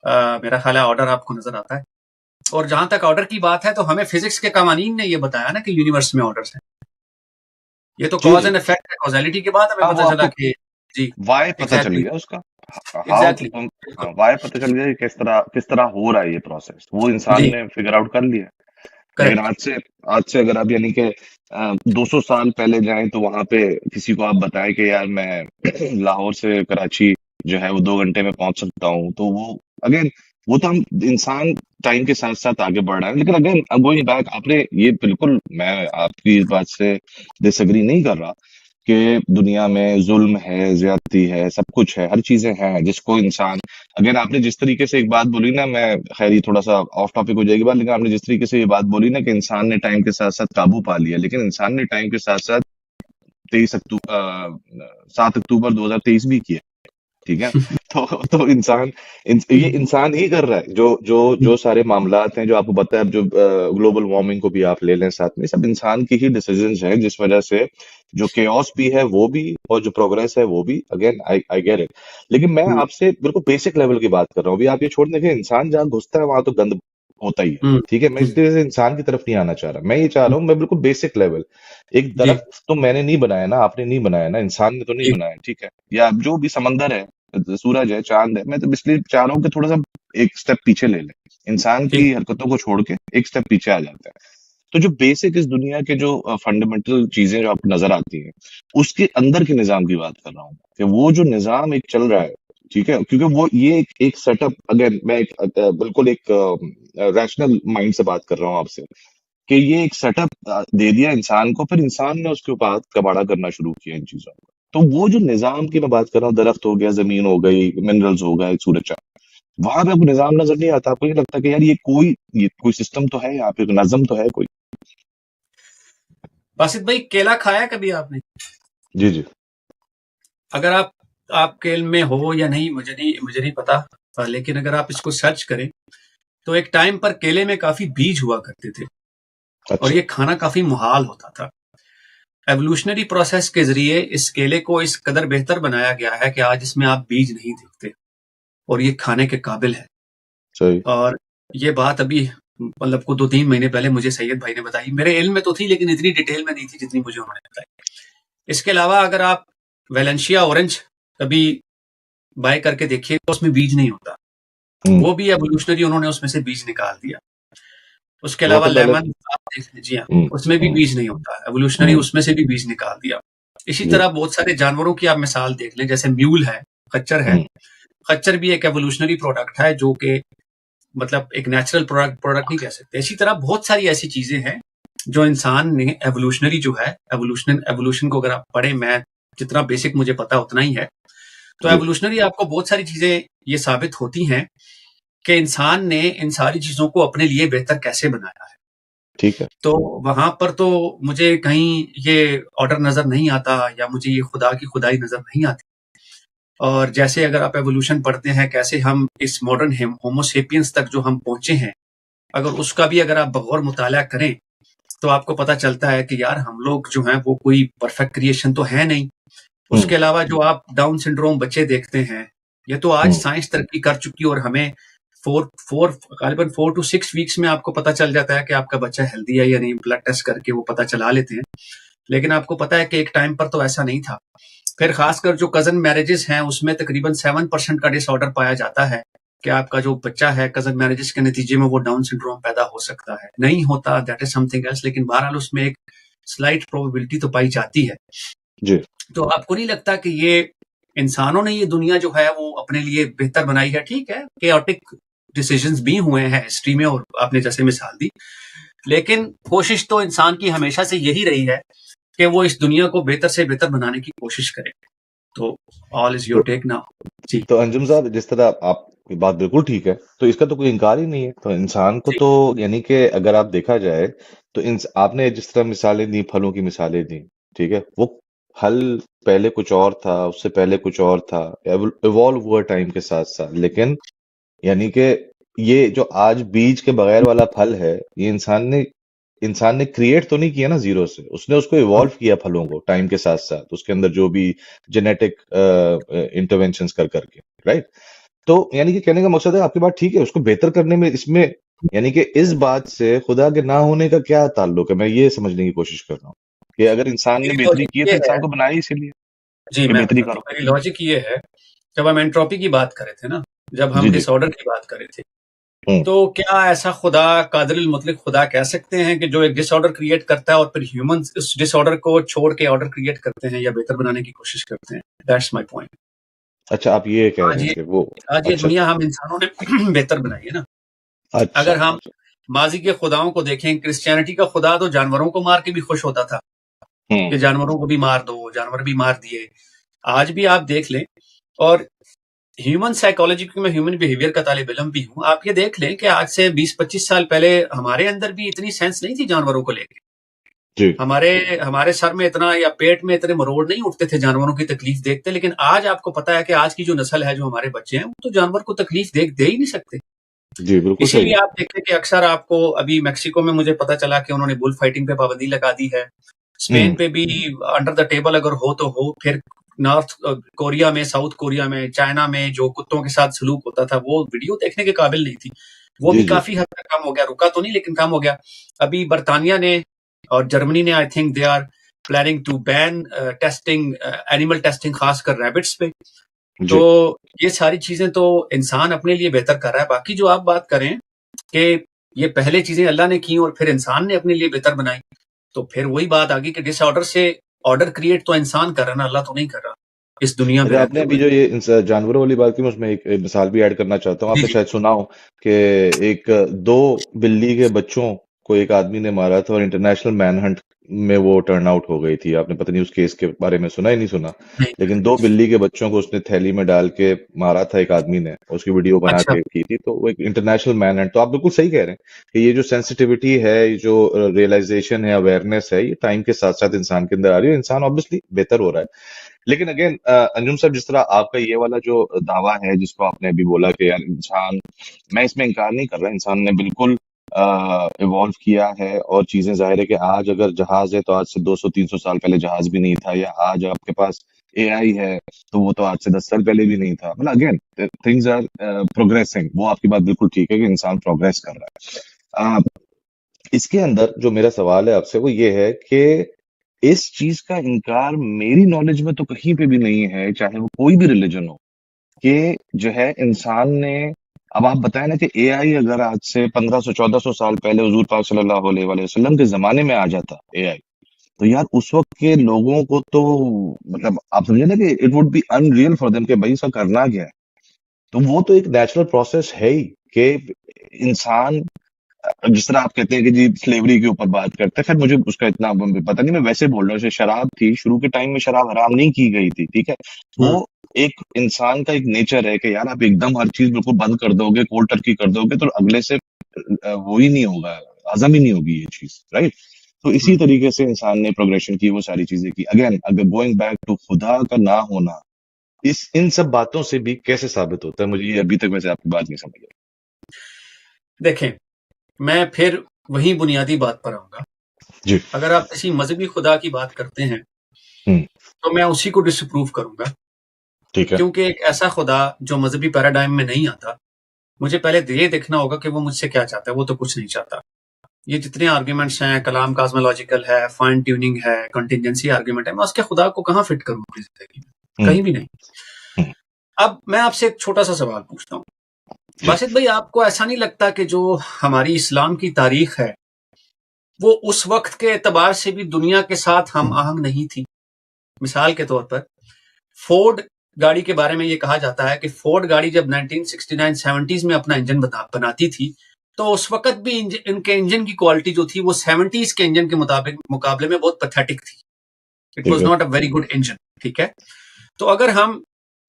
मेरा ख्याल है ऑर्डर आपको नजर आता है। और जहां तक ऑर्डर की बात है, तो हमें फिजिक्स के कवानीन ने ये बताया ना कि यूनिवर्स में ऑर्डर्स हैं। ये तो जी, कॉज जी, एंड इफेक्ट है, कॉजेलिटी के बाद हमें हाँ वो पता चला आपको कि जी, वाई पता चल एग्जैक्टली, गया उसका, हाउ एग्जैक्टली, बिल्कुल, वाई पता चल गया कि किस तरह हो रहा है ये प्रोसेस, वो इंसान जी, ने फिगर आउट कर लिया। लेकिन करेक्ट, आज से अगर आप यानी कि 200 साल पहले जाएं तो वहां पे किसी को आप बताएं कि यार मैं लाहौर से कराची जो है वो 2 घंटे में पहुंच सकता हूँ, तो वो अगेन, वो तो हम इंसान टाइम के साथ साथ आगे बढ़ रहा है। लेकिन अगेन गोइंग बैक, आपने ये बिल्कुल, मैं आपकी इस बात से डिसएग्री नहीं कर रहा कि दुनिया में जुल्म है, ज्यादती है, सब कुछ है, हर चीजें हैं जिसको इंसान, अगर आपने जिस तरीके से एक बात बोली ना, मैं खैर ये थोड़ा सा ऑफ टॉपिक हो जाएगी बात, लेकिन आपने जिस तरीके से ये बात बोली ना कि इंसान ने टाइम के साथ साथ काबू पा लिया, लेकिन इंसान ने टाइम के साथ साथ 7 अक्टूबर 2023 भी किया, ठीक है। तो ये इंसान ही कर रहा है, जो सारे मामलात हैं जो आपको पता है, जो ग्लोबल वार्मिंग को भी आप ले लें साथ में, सब इंसान की ही डिसीजंस हैं, जिस वजह से जो केओस भी है वो भी, और जो प्रोग्रेस है वो भी। अगेन आई गेट इट, लेकिन मैं हम्म, आपसे बिल्कुल बेसिक लेवल की बात कर रहा हूँ। अभी आप ये छोड़ देंगे, इंसान जहाँ घुसता है वहां तो गंद होता ही है, हम्म, ठीक है। मैं इसलिए से इंसान की तरफ नहीं आना चाह रहा, मैं ये चाह रहा हूँ, मैं बिल्कुल बेसिक लेवल, एक जी, दरख्त तो मैंने नहीं बनाया ना, आपने नहीं बनाया ना, इंसान ने तो नहीं जी, बनाया, ठीक है, या जो भी समंदर है, सूरज है, चांद है, मैं तो इसलिए चाह रहा हूँ कि थोड़ा सा एक स्टेप पीछे ले लें, इंसान की ठीक, हरकतों को छोड़ के एक स्टेप पीछे आ जाते हैं। तो जो बेसिक इस दुनिया के जो फंडामेंटल चीजें जो आपको नजर आती हैं, उसके अंदर के निजाम की बात कर रहा हूँ कि वो जो निजाम एक चल रहा है, ठीक है, क्योंकि वो ये एक सेटअप, अगर मैं बिल्कुल एक रैशनल माइंड से बात कर रहा हूँ आपसे, कि ये एक सेटअप दे दिया इंसान को, फिर इंसान ने उसके ऊपर कबाड़ा करना शुरू किया इन चीजों को। तो वो जो निजाम की मैं बात कर रहा हूँ, दरख्त हो गया, जमीन हो गई, मिनरल्स हो गए, सूरज चांद, वहां पे आपको निजाम नजर नहीं आता? आपको नहीं लगता कि यार ये कोई सिस्टम तो है यहाँ पे, नजम तो है कोई? बासित भाई, केला खाया कभी आपने? जी, जी, अगर आपके इल्म में हो या नहीं, मुझे नहीं पता। लेकिन अगर आप इसको सर्च करें तो एक टाइम पर केले में काफी बीज हुआ करते थे और अच्छा। ये खाना काफी मुहाल होता था। एवोल्यूशनरी प्रोसेस के जरिए इस केले को इस कदर बेहतर बनाया गया है कि आज इसमें आप बीज नहीं देखते और ये खाने के काबिल है। सही। और ये बात अभी मतलब को 2-3 महीने पहले मुझे सैयद भाई ने बताई। मेरे इल्म में तो थी लेकिन इतनी डिटेल में नहीं थी जितनी मुझे उन्होंने बताई। इसके अलावा अगर आप वेलेंशिया ऑरेंज कभी बाय करके देखिए तो उसमें बीज नहीं होता, वो भी एवोल्यूशनरी उन्होंने उसमें से बीज निकाल दिया। उसके अलावा वाटरमेलन। लेमन आप देख लीजिए, उसमें भी बीज नहीं होता, एवोल्यूशनरी उसमें से भी बीज निकाल दिया। इसी तरह बहुत सारे जानवरों की आप मिसाल देख लें, जैसे म्यूल है, खच्चर है। खच्चर भी एक एवोल्यूशनरी प्रोडक्ट है जो कि मतलब एक नेचुरल प्रोडक्ट नहीं कह सकते। इसी तरह बहुत सारी ऐसी चीजें हैं जो इंसान ने एवोल्यूशनरी जो है, एवोल्यूशन को अगर आप पढ़े, मैं जितना बेसिक मुझे पता उतना ही है, तो एवोल्यूशनरी आपको बहुत सारी चीजें ये साबित होती हैं कि इंसान ने इन सारी चीजों को अपने लिए बेहतर कैसे बनाया है। ठीक है। तो वहां पर तो मुझे कहीं ये ऑर्डर नजर नहीं आता या मुझे ये खुदा की खुदाई नजर नहीं आती। और जैसे अगर आप एवोल्यूशन पढ़ते हैं, कैसे हम इस मॉडर्न होमोसेपियंस तक जो हम पहुंचे हैं, अगर उसका भी अगर आप बगौर मुताला करें तो आपको पता चलता है कि यार हम लोग जो हैं वो कोई परफेक्ट क्रिएशन तो है नहीं। उसके अलावा जो आप डाउन सिंड्रोम बच्चे देखते हैं, ये तो आज साइंस तरक्की कर चुकी और हमें गालिबन 4 to 6 वीक्स में आपको पता चल जाता है कि आपका बच्चा हेल्दी है या नहीं, ब्लड टेस्ट करके वो पता चला लेते हैं। लेकिन आपको पता है कि एक टाइम पर तो ऐसा नहीं था। फिर खासकर जो कजन मैरिजेस हैं उसमें तकरीबन 7% का डिसऑर्डर पाया जाता है कि आपका जो बच्चा है कजन मैरिजेस के नतीजे में वो डाउन सिंड्रोम पैदा हो सकता है। नहीं होता, दैट इज समथिंग एल्स, लेकिन बहरहाल उसमें एक स्लाइट प्रोबेबिलिटी तो पाई जाती है जी। तो आपको नहीं लगता कि ये इंसानों ने ये दुनिया जो है वो अपने लिए बेहतर बनाई है? ठीक है, केओटिक डिसीजंस भी हुए हैं हिस्ट्री में और आपने जैसे मिसाल दी, लेकिन कोशिश तो इंसान की हमेशा से यही रही है कि वो इस दुनिया को बेहतर से बेहतर बनाने की कोशिश करे। तो all is your take now जी। तो अंजुम साहब, जिस तरह आपकी बात बिल्कुल ठीक है, तो इसका तो कोई इनकार ही नहीं है। तो इंसान को तो यानी कि अगर आप देखा जाए तो आपने जिस तरह मिसालें दी, फलों की मिसालें दी, ठीक है, वो फल पहले कुछ और था, उससे पहले कुछ और था, इवॉल्व हुआ टाइम के साथ साथ। लेकिन यानी कि ये जो आज बीज के बगैर वाला फल है, ये इंसान ने क्रिएट तो नहीं किया ना जीरो से, उसने उसको इवॉल्व किया फलों को टाइम के साथ साथ, उसके अंदर जो भी जेनेटिक इंटरवेंशंस कर करके, राइट। तो यानी कि कहने का मकसद है, आपकी बात ठीक है, उसको बेहतर करने में इसमें यानी कि इस बात से खुदा के ना होने का क्या ताल्लुक है, मैं ये समझने की कोशिश कर रहा हूँ कि अगर इंसान ने बेहतरी की है तो इंसान को बनाया इसीलिए जी। मैं बेहतरी बताता करो। हूँ, मेरी लॉजिक ये है, जब हम एंट्रोपी की बात कर रहे थे ना, जब हम डिसऑर्डर की बात कर रहे थे, तो क्या ऐसा खुदा कादिरुल मुतलक खुदा कह सकते हैं कि जो एक डिसऑर्डर क्रिएट करता है और फिर ह्यूमंस उस डिसऑर्डर को छोड़ के ऑर्डर क्रिएट करते हैं या बेहतर बनाने की कोशिश करते हैं? That's my point. अच्छा, आप ये कह रहे हैं कि वो आज ये दुनिया हम इंसानों ने बेहतर बनाई है ना। अच्छा, अगर हम माजी के खुदाओं को देखें, क्रिश्चियनिटी का खुदा तो जानवरों को मार के भी खुश होता था कि जानवरों को भी मार दो, जानवर भी मार दिए। आज भी आप देख लें, और ह्यूमन साइकोलॉजी, क्योंकि मैं ह्यूमन बिहेवियर का तालिब इल्म भी हूं, आप ये देख लें कि आज से 20-25 साल पहले हमारे अंदर भी इतनी सेंस नहीं थी जानवरों को लेकर। हमारे सर में इतना या पेट में इतने मरोड़ नहीं उठते थे जानवरों की तकलीफ देखते। लेकिन आज आपको पता है कि आज की जो नस्ल है, जो हमारे बच्चे हैं, वो तो जानवर को तकलीफ दे ही नहीं सकते। जी, बिल्कुल। इसीलिए आप देखें कि अक्सर आपको अभी मैक्सिको में मुझे पता चला कि उन्होंने बुल फाइटिंग पे पाबंदी लगा दी है। स्पेन पे भी अंडर द टेबल अगर हो तो हो। फिर नॉर्थ कोरिया में, साउथ कोरिया में, चाइना में जो कुत्तों के साथ सलूक होता था, वो वीडियो देखने के काबिल नहीं थी। वो भी काफी हद तक कम हो गया, रुका तो नहीं लेकिन कम हो गया। अभी बर्तानिया ने और जर्मनी ने, I think they are planning to ban testing, animal testing, खासकर रैबिट्स पे। तो ये सारी चीजें तो इंसान अपने लिए बेहतर कर रहा है। बाकी जो आप बात करें कि ये पहले चीजें अल्लाह ने की और फिर इंसान ने अपने लिए बेहतर बनाई, तो फिर वही बात आ गई कि डिसऑर्डर से ऑर्डर क्रिएट तो इंसान कर रहा है ना, अल्लाह तो नहीं कर रहा इस दुनिया में। आपने अभी जो ये जानवरों वाली बात की, मैं उसमें एक मिसाल भी ऐड करना चाहता हूँ। आपने शायद सुना हो कि 2 बिल्ली के बच्चों को एक आदमी ने मारा था और इंटरनेशनल मैन हंट में वो टर्न आउट हो गई थी। आपने पता नहीं उस केस के बारे में सुना ही नहीं सुना, नहीं, लेकिन 2 बिल्ली के बच्चों को उसने थैली में डाल के मारा था एक आदमी ने, उसकी वीडियो बना अच्छा। के की थी। तो वो एक इंटरनेशनल मैन है। तो आप बिल्कुल सही कह रहे हैं कि ये जो सेंसिटिविटी है, ये जो रियलाइजेशन है, अवेयरनेस है, ये टाइम के साथ-साथ इंसान के अंदर आ रही है। इंसान ऑब्वियसली बेहतर हो रहा है। लेकिन अगेन अंजुम साहब, जिस तरह आपका ये वाला जो दावा है जिसको आपने अभी बोला कि यार इंसान, मैं इसमें इनकार नहीं कर रहा, इंसान ने बिल्कुल इवॉल्व किया है और चीजें जाहिर है कि आज अगर जहाज है तो आज से 200-300 साल पहले जहाज भी नहीं था, या आज आपके पास एआई है तो वो तो आज से 10 साल पहले भी नहीं था। मतलब अगेन थिंग्स आर प्रोग्रेसिंग। वो आपकी बात बिल्कुल ठीक है कि इंसान प्रोग्रेस कर रहा है। इसके अंदर जो मेरा सवाल है आपसे वो ये है कि इस चीज का इनकार मेरी नॉलेज में तो कहीं पे भी नहीं है, चाहे वो कोई भी रिलीजन हो, कि जो है इंसान ने, अब आप बताएं ना कि एआई अगर आज से 1500-1400 साल पहले हुजूर पाक सल्लल्लाहु अलैहि वसल्लम के जमाने में आ जाता एआई, तो यार उस वक्त के लोगों को तो, मतलब आप समझे ना कि it would be unreal for them कि भाई इसका करना क्या है। तो वो तो एक नेचुरल प्रोसेस है ही कि इंसान, जिस तरह आप कहते हैं कि जी स्लेवरी के ऊपर बात करते हैं, फिर मुझे उसका इतना पता नहीं, मैं वैसे बोल रहा हूँ। जैसे शराब थी, शुरू के टाइम में शराब हराम नहीं की गई थी, ठीक है। वो हम्म। एक इंसान का एक नेचर है कि यार आप एकदम हर चीज बिल्कुल बंद कर दोगे, कोल्ड टर्की कर दोगे, तो अगले से वो ही नहीं होगा, हजम ही नहीं होगी ये चीज, राइट। तो इसी हम्म। तरीके से इंसान ने प्रोग्रेशन की, वो सारी चीजें की। अगेन अगर गोइंग बैक टू खुदा का ना होना, इस इन सब बातों से भी कैसे साबित होता है, मुझे ये अभी तक वैसे आपकी बात नहीं समझ आई। देखें, मैं फिर वही बुनियादी बात पर आऊंगा। जी। अगर आप किसी मजहबी खुदा की बात करते हैं हम्म। तो मैं उसी को डिसअप्रूव करूंगा, ठीक है। क्योंकि एक ऐसा खुदा जो मजहबी पैराडाइम में नहीं आता, मुझे पहले ये देखना होगा कि वो मुझसे क्या चाहता है। वो तो कुछ नहीं चाहता। ये जितने आर्ग्यूमेंट्स हैं, कलाम कॉस्मोलॉजिकल है, फाइन ट्यूनिंग है, कंटिजेंसी आर्ग्यूमेंट है, मैं उसके खुदा को कहाँ फिट करूं अपनी जिंदगी में? हम्म। कहीं भी नहीं। हम्म। अब मैं आपसे एक छोटा सा सवाल पूछता हूँ, जी। बासित भाई, आपको ऐसा नहीं लगता कि जो हमारी इस्लाम की तारीख है वो उस वक्त के एतबार से भी दुनिया के साथ हम आहंग नहीं थी? मिसाल के तौर पर फोर्ड गाड़ी के बारे में ये कहा जाता है कि फोर्ड गाड़ी जब 1969-70s में अपना इंजन बनाती थी, तो उस वक्त भी इनके इंजन की क्वालिटी जो थी वो 70s के इंजन के मुकाबले में बहुत पैथेटिक थी। इट ठीक वॉज है। Not a very good engine. ठीक है। तो अगर हम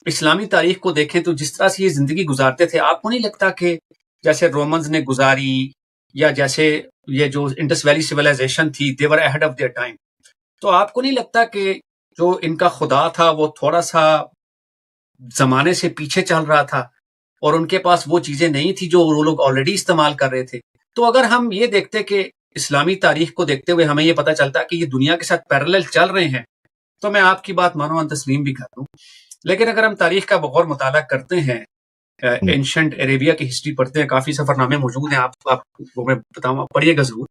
इस्लामी तारीख को देखें तो जिस तरह से ये जिंदगी गुजारते थे, आपको नहीं लगता कि जैसे रोमन्स ने गुजारी, या जैसे ये जो इंडस वैली सिविलाइजेशन थी, दे वर अहेड ऑफ देयर टाइम? तो आपको नहीं लगता कि जो इनका खुदा था वो थोड़ा सा जमाने से पीछे चल रहा था और उनके पास वो चीजें नहीं थी जो वो लोग ऑलरेडी इस्तेमाल कर रहे थे? तो अगर हम ये देखते कि इस्लामी तारीख को देखते हुए हमें ये पता चलता कि ये दुनिया के साथ पैरेलल चल रहे हैं, तो मैं आपकी बात मानो तस्लीम भी कर दूं। लेकिन अगर हम तारीख का बगौर मुताला करते हैं, हम्म। एंशंट अरेबिया की हिस्ट्री पढ़ते हैं, काफी सफरनामे मौजूद हैं, आप वो मैं बताऊं, आप पढ़िएगा जरूर।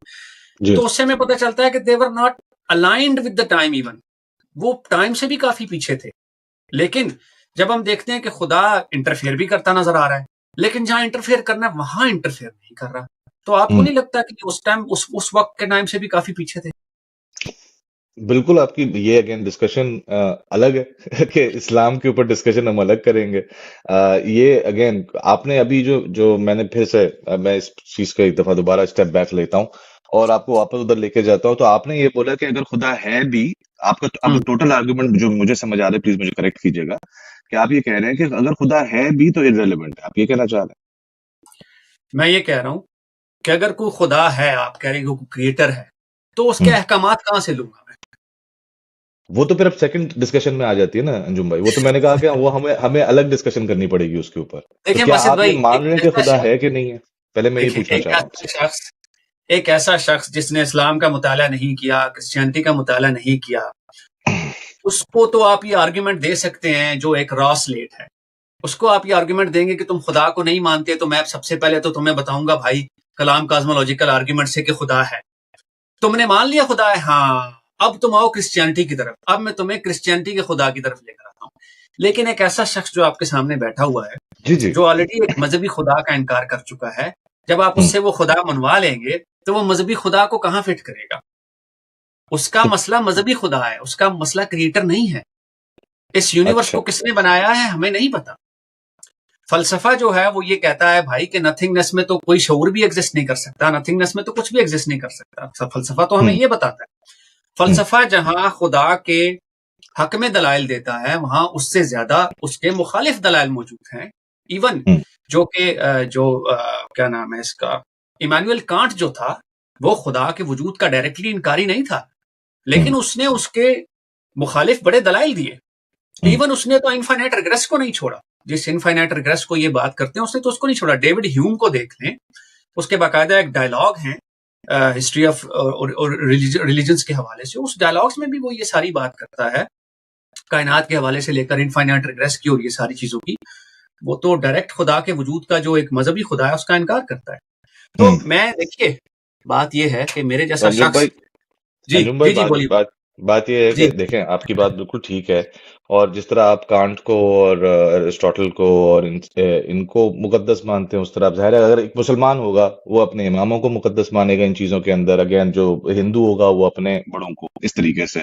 जी। तो उससे हमें पता चलता है कि they were not aligned with the time even. वो टाइम से भी काफी पीछे थे। लेकिन जब हम देखते हैं कि खुदा इंटरफेयर भी करता नजर आ रहा है, लेकिन जहां इंटरफेयर करना है वहां इंटरफेयर नहीं कर रहा, तो आपको हम्म। नहीं लगता कि उस टाइम उस वक्त के टाइम से भी काफी पीछे थे? बिल्कुल, आपकी ये अगेन डिस्कशन अलग है कि इस्लाम के ऊपर डिस्कशन हम अलग करेंगे। ये अगेन आपने अभी जो जो मैंने फिर से मैं इस चीज का एक दफा दोबारा स्टेप बैक लेता हूँ और आपको वापस उधर लेके जाता हूँ। तो आपने ये बोला कि अगर खुदा है भी, आपका अब हम्म। टोटल आर्गुमेंट जो मुझे समझ आ रहा है, प्लीज मुझे करेक्ट कीजिएगा, कि आप ये कह रहे हैं कि अगर खुदा है भी तो इररेलेवेंट है, आप ये कहना चाह रहे मैं ये कह रहा हूं कि अगर कोई खुदा है, आप कह रहे हैं कोई क्रिएटर है, तो हैं? उसके अहकामात कहां से लूंगा मैं? वो तो फिर अब सेकंड डिस्कशन में आ जाती है ना अंजुम भाई। वो तो मैंने कहा कि वो हमें हमें अलग डिस्कशन करनी पड़ेगी उसके ऊपर। तो देखें क्या बासित आप ये भाई, मान रहे हैं कि खुदा है कि नहीं है? पहले मैं ये देखें, पूछना चाह रहा हूँ आपसे। एक ऐसा शख्स जिसने इस्लाम का मुताला नहीं किया, क्रिश्चियनिटी का मुताला नहीं किया, उसको तो आप ये आर्ग्यूमेंट दे सकते हैं जो एक रॉ स्लेट है। उसको आप ये आर्ग्यूमेंट देंगे कि तुम खुदा को नहीं मानते, तो मैं सबसे पहले तो तुम्हें बताऊंगा भाई, कलाम कॉस्मोलॉजिकल आर्ग्यूमेंट से कि खुदा है। तुमने मान लिया खुदा है, हाँ, अब तुम आओ क्रिश्चियनिटी की तरफ। अब मैं तुम्हें क्रिश्चियनिटी के खुदा की तरफ लेकर आता हूँ। लेकिन एक ऐसा शख्स जो आपके सामने बैठा हुआ है, जी जी। जो ऑलरेडी एक मजहबी खुदा का इनकार कर चुका है, जब आप हम्म। उससे वो खुदा मनवा लेंगे तो वो मजहबी खुदा को कहां फिट करेगा? उसका तो मसला मजहबी खुदा है, उसका मसला क्रिएटर नहीं है। इस यूनिवर्स अच्छा। को किसने बनाया है हमें नहीं पता। फलसफा जो है वो ये कहता है भाई कि नथिंगनेस में तो कोई शऊर भी एग्जिस्ट नहीं कर सकता, नथिंगनेस में तो कुछ भी एग्जिस्ट नहीं कर सकता। फलसफा तो हमें हम्म। ये बताता है। फलसफा जहां खुदा के हक में दलाइल देता है, वहां उससे ज्यादा उसके मुखालिफ दलाइल मौजूद हैं। इवन जो कि क्या नाम है इसका, इमानुएल कांट जो था, वो खुदा के वजूद का डायरेक्टली इनकारी नहीं था, लेकिन उसने उसके मुखालिफ बड़े दलाइल दिए। इवन उसने तो इनफाइनाइट रिग्रेस को नहीं छोड़ा। जिस इनफाइनाइट रिग्रेस को ये बात करते हैं, उसने तो उसको नहीं छोड़ा। डेविड ह्यूम को देख लें, उसके बाकायदा एक डायलॉग है हिस्ट्री ऑफ और रिलीजन्स के हवाले से। उस डायलॉग्स में भी वो ये सारी बात करता है, कायनात के हवाले से लेकर इनफाइनाइट रिग्रेस की और ये सारी चीजों की। वो तो डायरेक्ट खुदा के वजूद का जो एक मजहबी खुदा है उसका इनकार करता है। तो मैं देखिए, बात ये है कि मेरे जैसा अंजुम शख्स, भाई जी अंजुम भाई जी जी बोलिए। बात ये है कि जी देखें, आपकी बात बिल्कुल ठीक है। और जिस तरह आप कांट को और अरिस्टोटल को और इनको मुकद्दस मानते हैं, उस तरह आप, जाहिर है अगर एक मुसलमान होगा वो अपने इमामों को मुकद्दस मानेगा इन चीजों के अंदर। अगेन जो हिंदू होगा वो अपने बड़ों को इस तरीके से।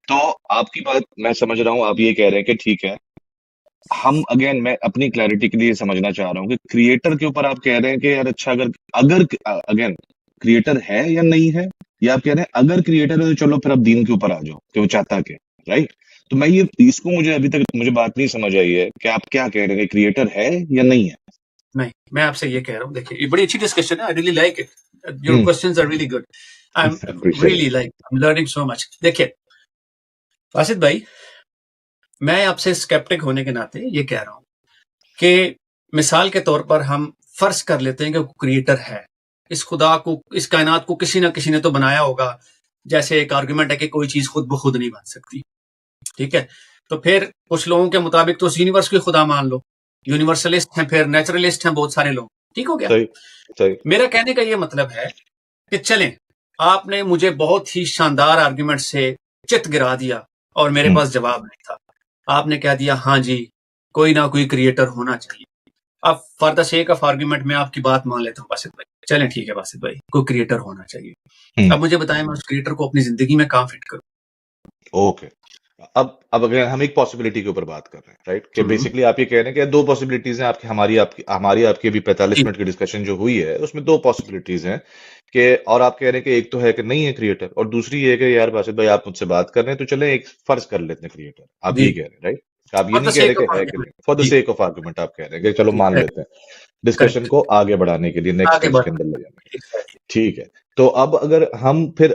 तो आपकी बात मैं समझ रहा हूँ, आप ये कह रहे हैं कि ठीक है, हम अगेन मैं अपनी क्लैरिटी के लिए समझना चाह रहा हूँ कि क्रिएटर के ऊपर आप कह रहे हैं कि यार अच्छा, अगर अगर अगेन क्रिएटर है या नहीं है, या आप कह रहे हैं अगर क्रिएटर है तो चलो फिर अब दीन के ऊपर आ जाओ कि वो चाहता क्या, राइट? तो मैं ये इसको मुझे अभी तक मुझे बात नहीं समझ आई है कि आप क्या कह रहे हैं, क्रिएटर है या नहीं है? नहीं, मैं आपसे ये कह रहा हूँ, देखिए ये बड़ी अच्छी डिस्कशन है। I really like it, your questions are really good, I am really like, I am learning so much. देखिए वासिद भाई, मैं आपसे स्केप्टिक होने के नाते ये कह रहा हूँ कि मिसाल के तौर पर हम फर्ज कर लेते हैं कि क्रिएटर है, इस खुदा को, इस कायनात को किसी ना किसी ने तो बनाया होगा। जैसे एक आर्गुमेंट है कि कोई चीज खुद ब खुद नहीं बन सकती, ठीक है? तो फिर कुछ लोगों के मुताबिक तो उस यूनिवर्स को खुदा मान लो। यूनिवर्सलिस्ट हैं, फिर नेचुरलिस्ट हैं बहुत सारे लोग, ठीक हो गया? सही सही। मेरा कहने का ये मतलब है कि चलें, आपने मुझे बहुत ही शानदार आर्गुमेंट से चित गिरा दिया और मेरे पास जवाब नहीं था। आपने कह दिया हाँ जी, कोई ना कोई क्रिएटर होना चाहिए। अब for the sake of argument मैं आपकी बात मान लेता हूँ बासित भाई, चलें ठीक है बासित भाई, कोई क्रिएटर होना चाहिए। अब मुझे बताएं, मैं उस क्रिएटर को अपनी जिंदगी में कहाँ फिट करूँ? ओके, अब अगर हम एक पॉसिबिलिटी के ऊपर बात कर रहे हैं, राइट, कि बेसिकली आप ये कह रहे हैं कि दो पॉसिबिलिटीज हैं आपकी, हमारी आपकी अभी 45 मिनट की डिस्कशन जो हुई है उसमें दो पॉसिबिलिटीज हैं कि, और आप कह रहे हैं कि एक तो है कि नहीं है क्रिएटर, और दूसरी ये है कि यार बासित भाई आप मुझसे बात कर रहे हैं तो चले एक फर्ज कर लेते हैं क्रिएटर। आप ये कह रहे हैं, राइट? आप ये नहीं कह रहे कि है कि नहीं, for the sake of argument आप कह रहे हैं कि चलो मान लेते हैं, डिस्कशन को आगे बढ़ाने के लिए नेक्स्ट स्टेज के अंदर ले जाने। ठीक है, तो अब अगर हम फिर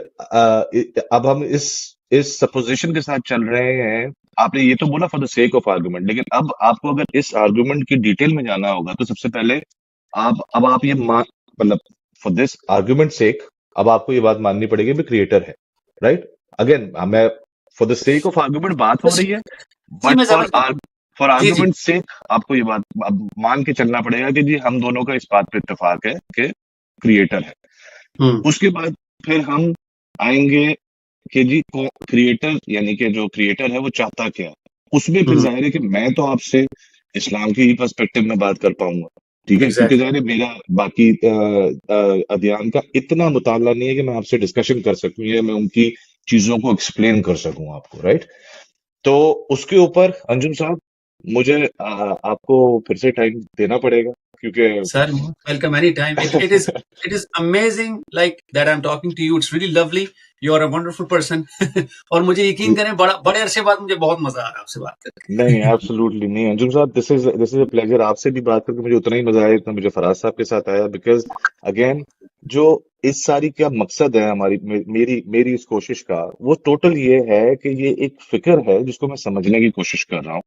अब हम इस सपोजिशन के साथ चल रहे हैं, आपने ये तो बोला for the sake of argument, लेकिन अब आपको अगर इस आर्गुमेंट की डिटेल में जाना होगा तो सबसे पहले आप ये मतलब फॉर दिस आर्गुमेंट सेक अब आपको ये बात माननी पड़ेगी भी क्रिएटर है, राइट? अगेन मैं for the sake of argument बात हो रही है, बट फॉर आर्गुमेंट सेक आपको ये बात अब मान के चलना पड़ेगा कि जी हम दोनों का इस बात पे इत्तेफाक है कि क्रिएटर है। उसके बाद फिर हम आएंगे कि जी क्रिएटर, यानी कि जो क्रिएटर है वो चाहता क्या है। उसमें फिर जाहिर है कि मैं तो आपसे इस्लाम की ही पर्सपेक्टिव में बात कर पाऊंगा, ठीक है, क्योंकि जाहिर है मेरा बाकी अध्ययन का इतना मुताला नहीं है कि मैं आपसे डिस्कशन कर सकूं या मैं उनकी चीजों को एक्सप्लेन कर सकूं आपको, राइट? तो उसके ऊपर अंजुम साहब मुझे आपको फिर से टाइम देना पड़ेगा, क्योंकि sir welcome any time. It is amazing like that I am talking to you, it's really lovely, you are a wonderful person. और मुझे यकीन करें बड़े अरसे बाद मुझे बहुत मजा आ रहा है आपसे बात करके। नहीं एब्सोल्युटली नहीं अंजुम साहब, दिस इज अ प्लेजर। आपसे भी बात करके मुझे उतना ही मजा आया जितना मुझे फराज साहब के साथ आया, बिकॉज अगेन जो इस सारी क्या मकसद है हमारी, मेरी इस कोशिश का, वो टोटल ये है कि ये एक फिक्र है जिसको मैं समझने की कोशिश कर रहा हूँ।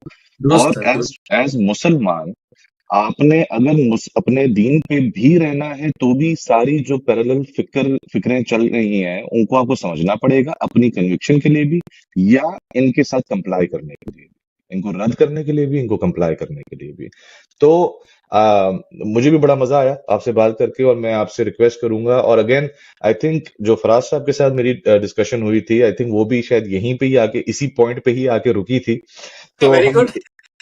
और एज मुसलमान आपने अगर अपने दीन पे भी रहना है तो भी सारी जो पैरेलल फिक्रें चल रही हैं उनको आपको समझना पड़ेगा, अपनी कन्विक्शन के लिए भी या इनके साथ कंप्लाई करने के लिए भी, इनको रद्द करने के लिए भी, इनको कंप्लाई करने के लिए भी। तो मुझे भी बड़ा मजा आया आपसे बात करके, और मैं आपसे रिक्वेस्ट करूंगा, और अगेन आई थिंक जो फराज साहब के साथ मेरी डिस्कशन हुई थी, आई थिंक वो भी शायद यहीं पे ही आके, इसी पॉइंट पे ही आके रुकी थी। तो वेरी गुड।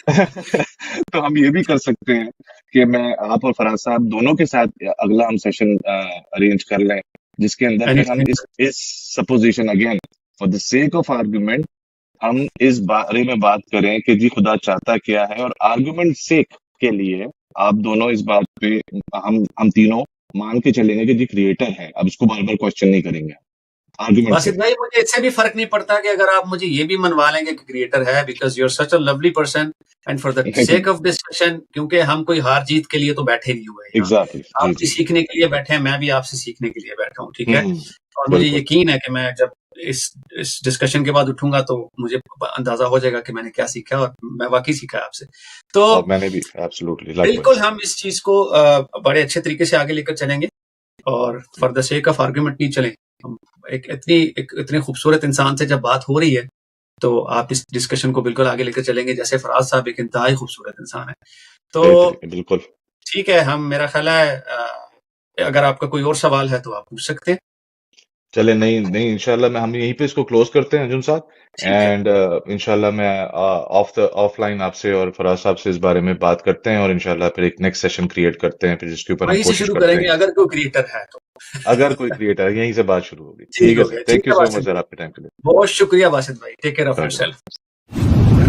तो हम ये भी कर सकते हैं कि मैं आप और फराज साहब दोनों के साथ अगला हम सेशन अरेंज कर लें, जिसके अंदर फिर हम इस supposition, again for the sake of argument, हम इस बारे में बात करें कि जी खुदा चाहता क्या है, और आर्गुमेंट सेक के लिए आप दोनों इस बात पे हम तीनों मान के चलेंगे कि जी क्रिएटर है। अब इसको बार बार क्वेश्चन नहीं करेंगे, आर्गुमेंट बासित से। भाई मुझे इससे भी फर्क नहीं पड़ता कि अगर आप मुझे ये भी मनवा लेंगे कि क्रिएटर है, because you are such a lovely person and for the sake of discussion, क्योंकि हम कोई हार जीत के लिए तो बैठे नहीं हुए हैं यहाँ, एग्जैक्टली, जी आपसे जी। सीखने के लिए बैठे हैं, मैं भी आपसे सीखने के लिए बैठा हूँ, ठीक है। और मुझे बिल्कुल। यकीन है कि मैं जब इस डिस्कशन के बाद उठूंगा तो मुझे अंदाजा हो जाएगा कि मैंने क्या सीखा और मैं वाकई सीखा है आपसे। तो और मैंने भी एब्सोल्युटली बिल्कुल लाइकवाइज। हम इस चीज को बड़े अच्छे तरीके से आगे लेकर चलेंगे और for the sake of argument नहीं चलें। हम एक इतने खूबसूरत इंसान से जब बात हो रही है तो आप इस डिस्कशन को बिल्कुल आगे लेकर चलेंगे, जैसे फराज साहब एक इंतहाई खूबसूरत इंसान है। तो बेहतरीन, बिल्कुल। ठीक है, हम मेरा ख्याल है अगर आपका कोई और सवाल है तो आप पूछ सकते हैं। चले, नहीं नहीं, इंशाल्लाह मैं हम यहीं पे इसको क्लोज करते हैं अंजुम साहब। ठीक है, एंड इंशाल्लाह मैं ऑफलाइन आपसे और फराज साहब से इस बारे में बात करते हैं, और इंशाल्लाह फिर एक नेक्स्ट सेशन क्रिएट करते हैं, फिर जिसके ऊपर हम वहीं से कोशिश शुरू करते करेंगे हैं अगर कोई क्रिएटर है तो। अगर कोई क्रिएटर, यहीं से बात शुरू होगी। ठीक ठीक है हो सर, गया, ठीक थैंक यू है सो बासित मच सर भाई, आपके टाइम के लिए। बहुत शुक्रिया बासित भाई, टेक केयर ऑफ धन्यवाद। योरसेल्फ।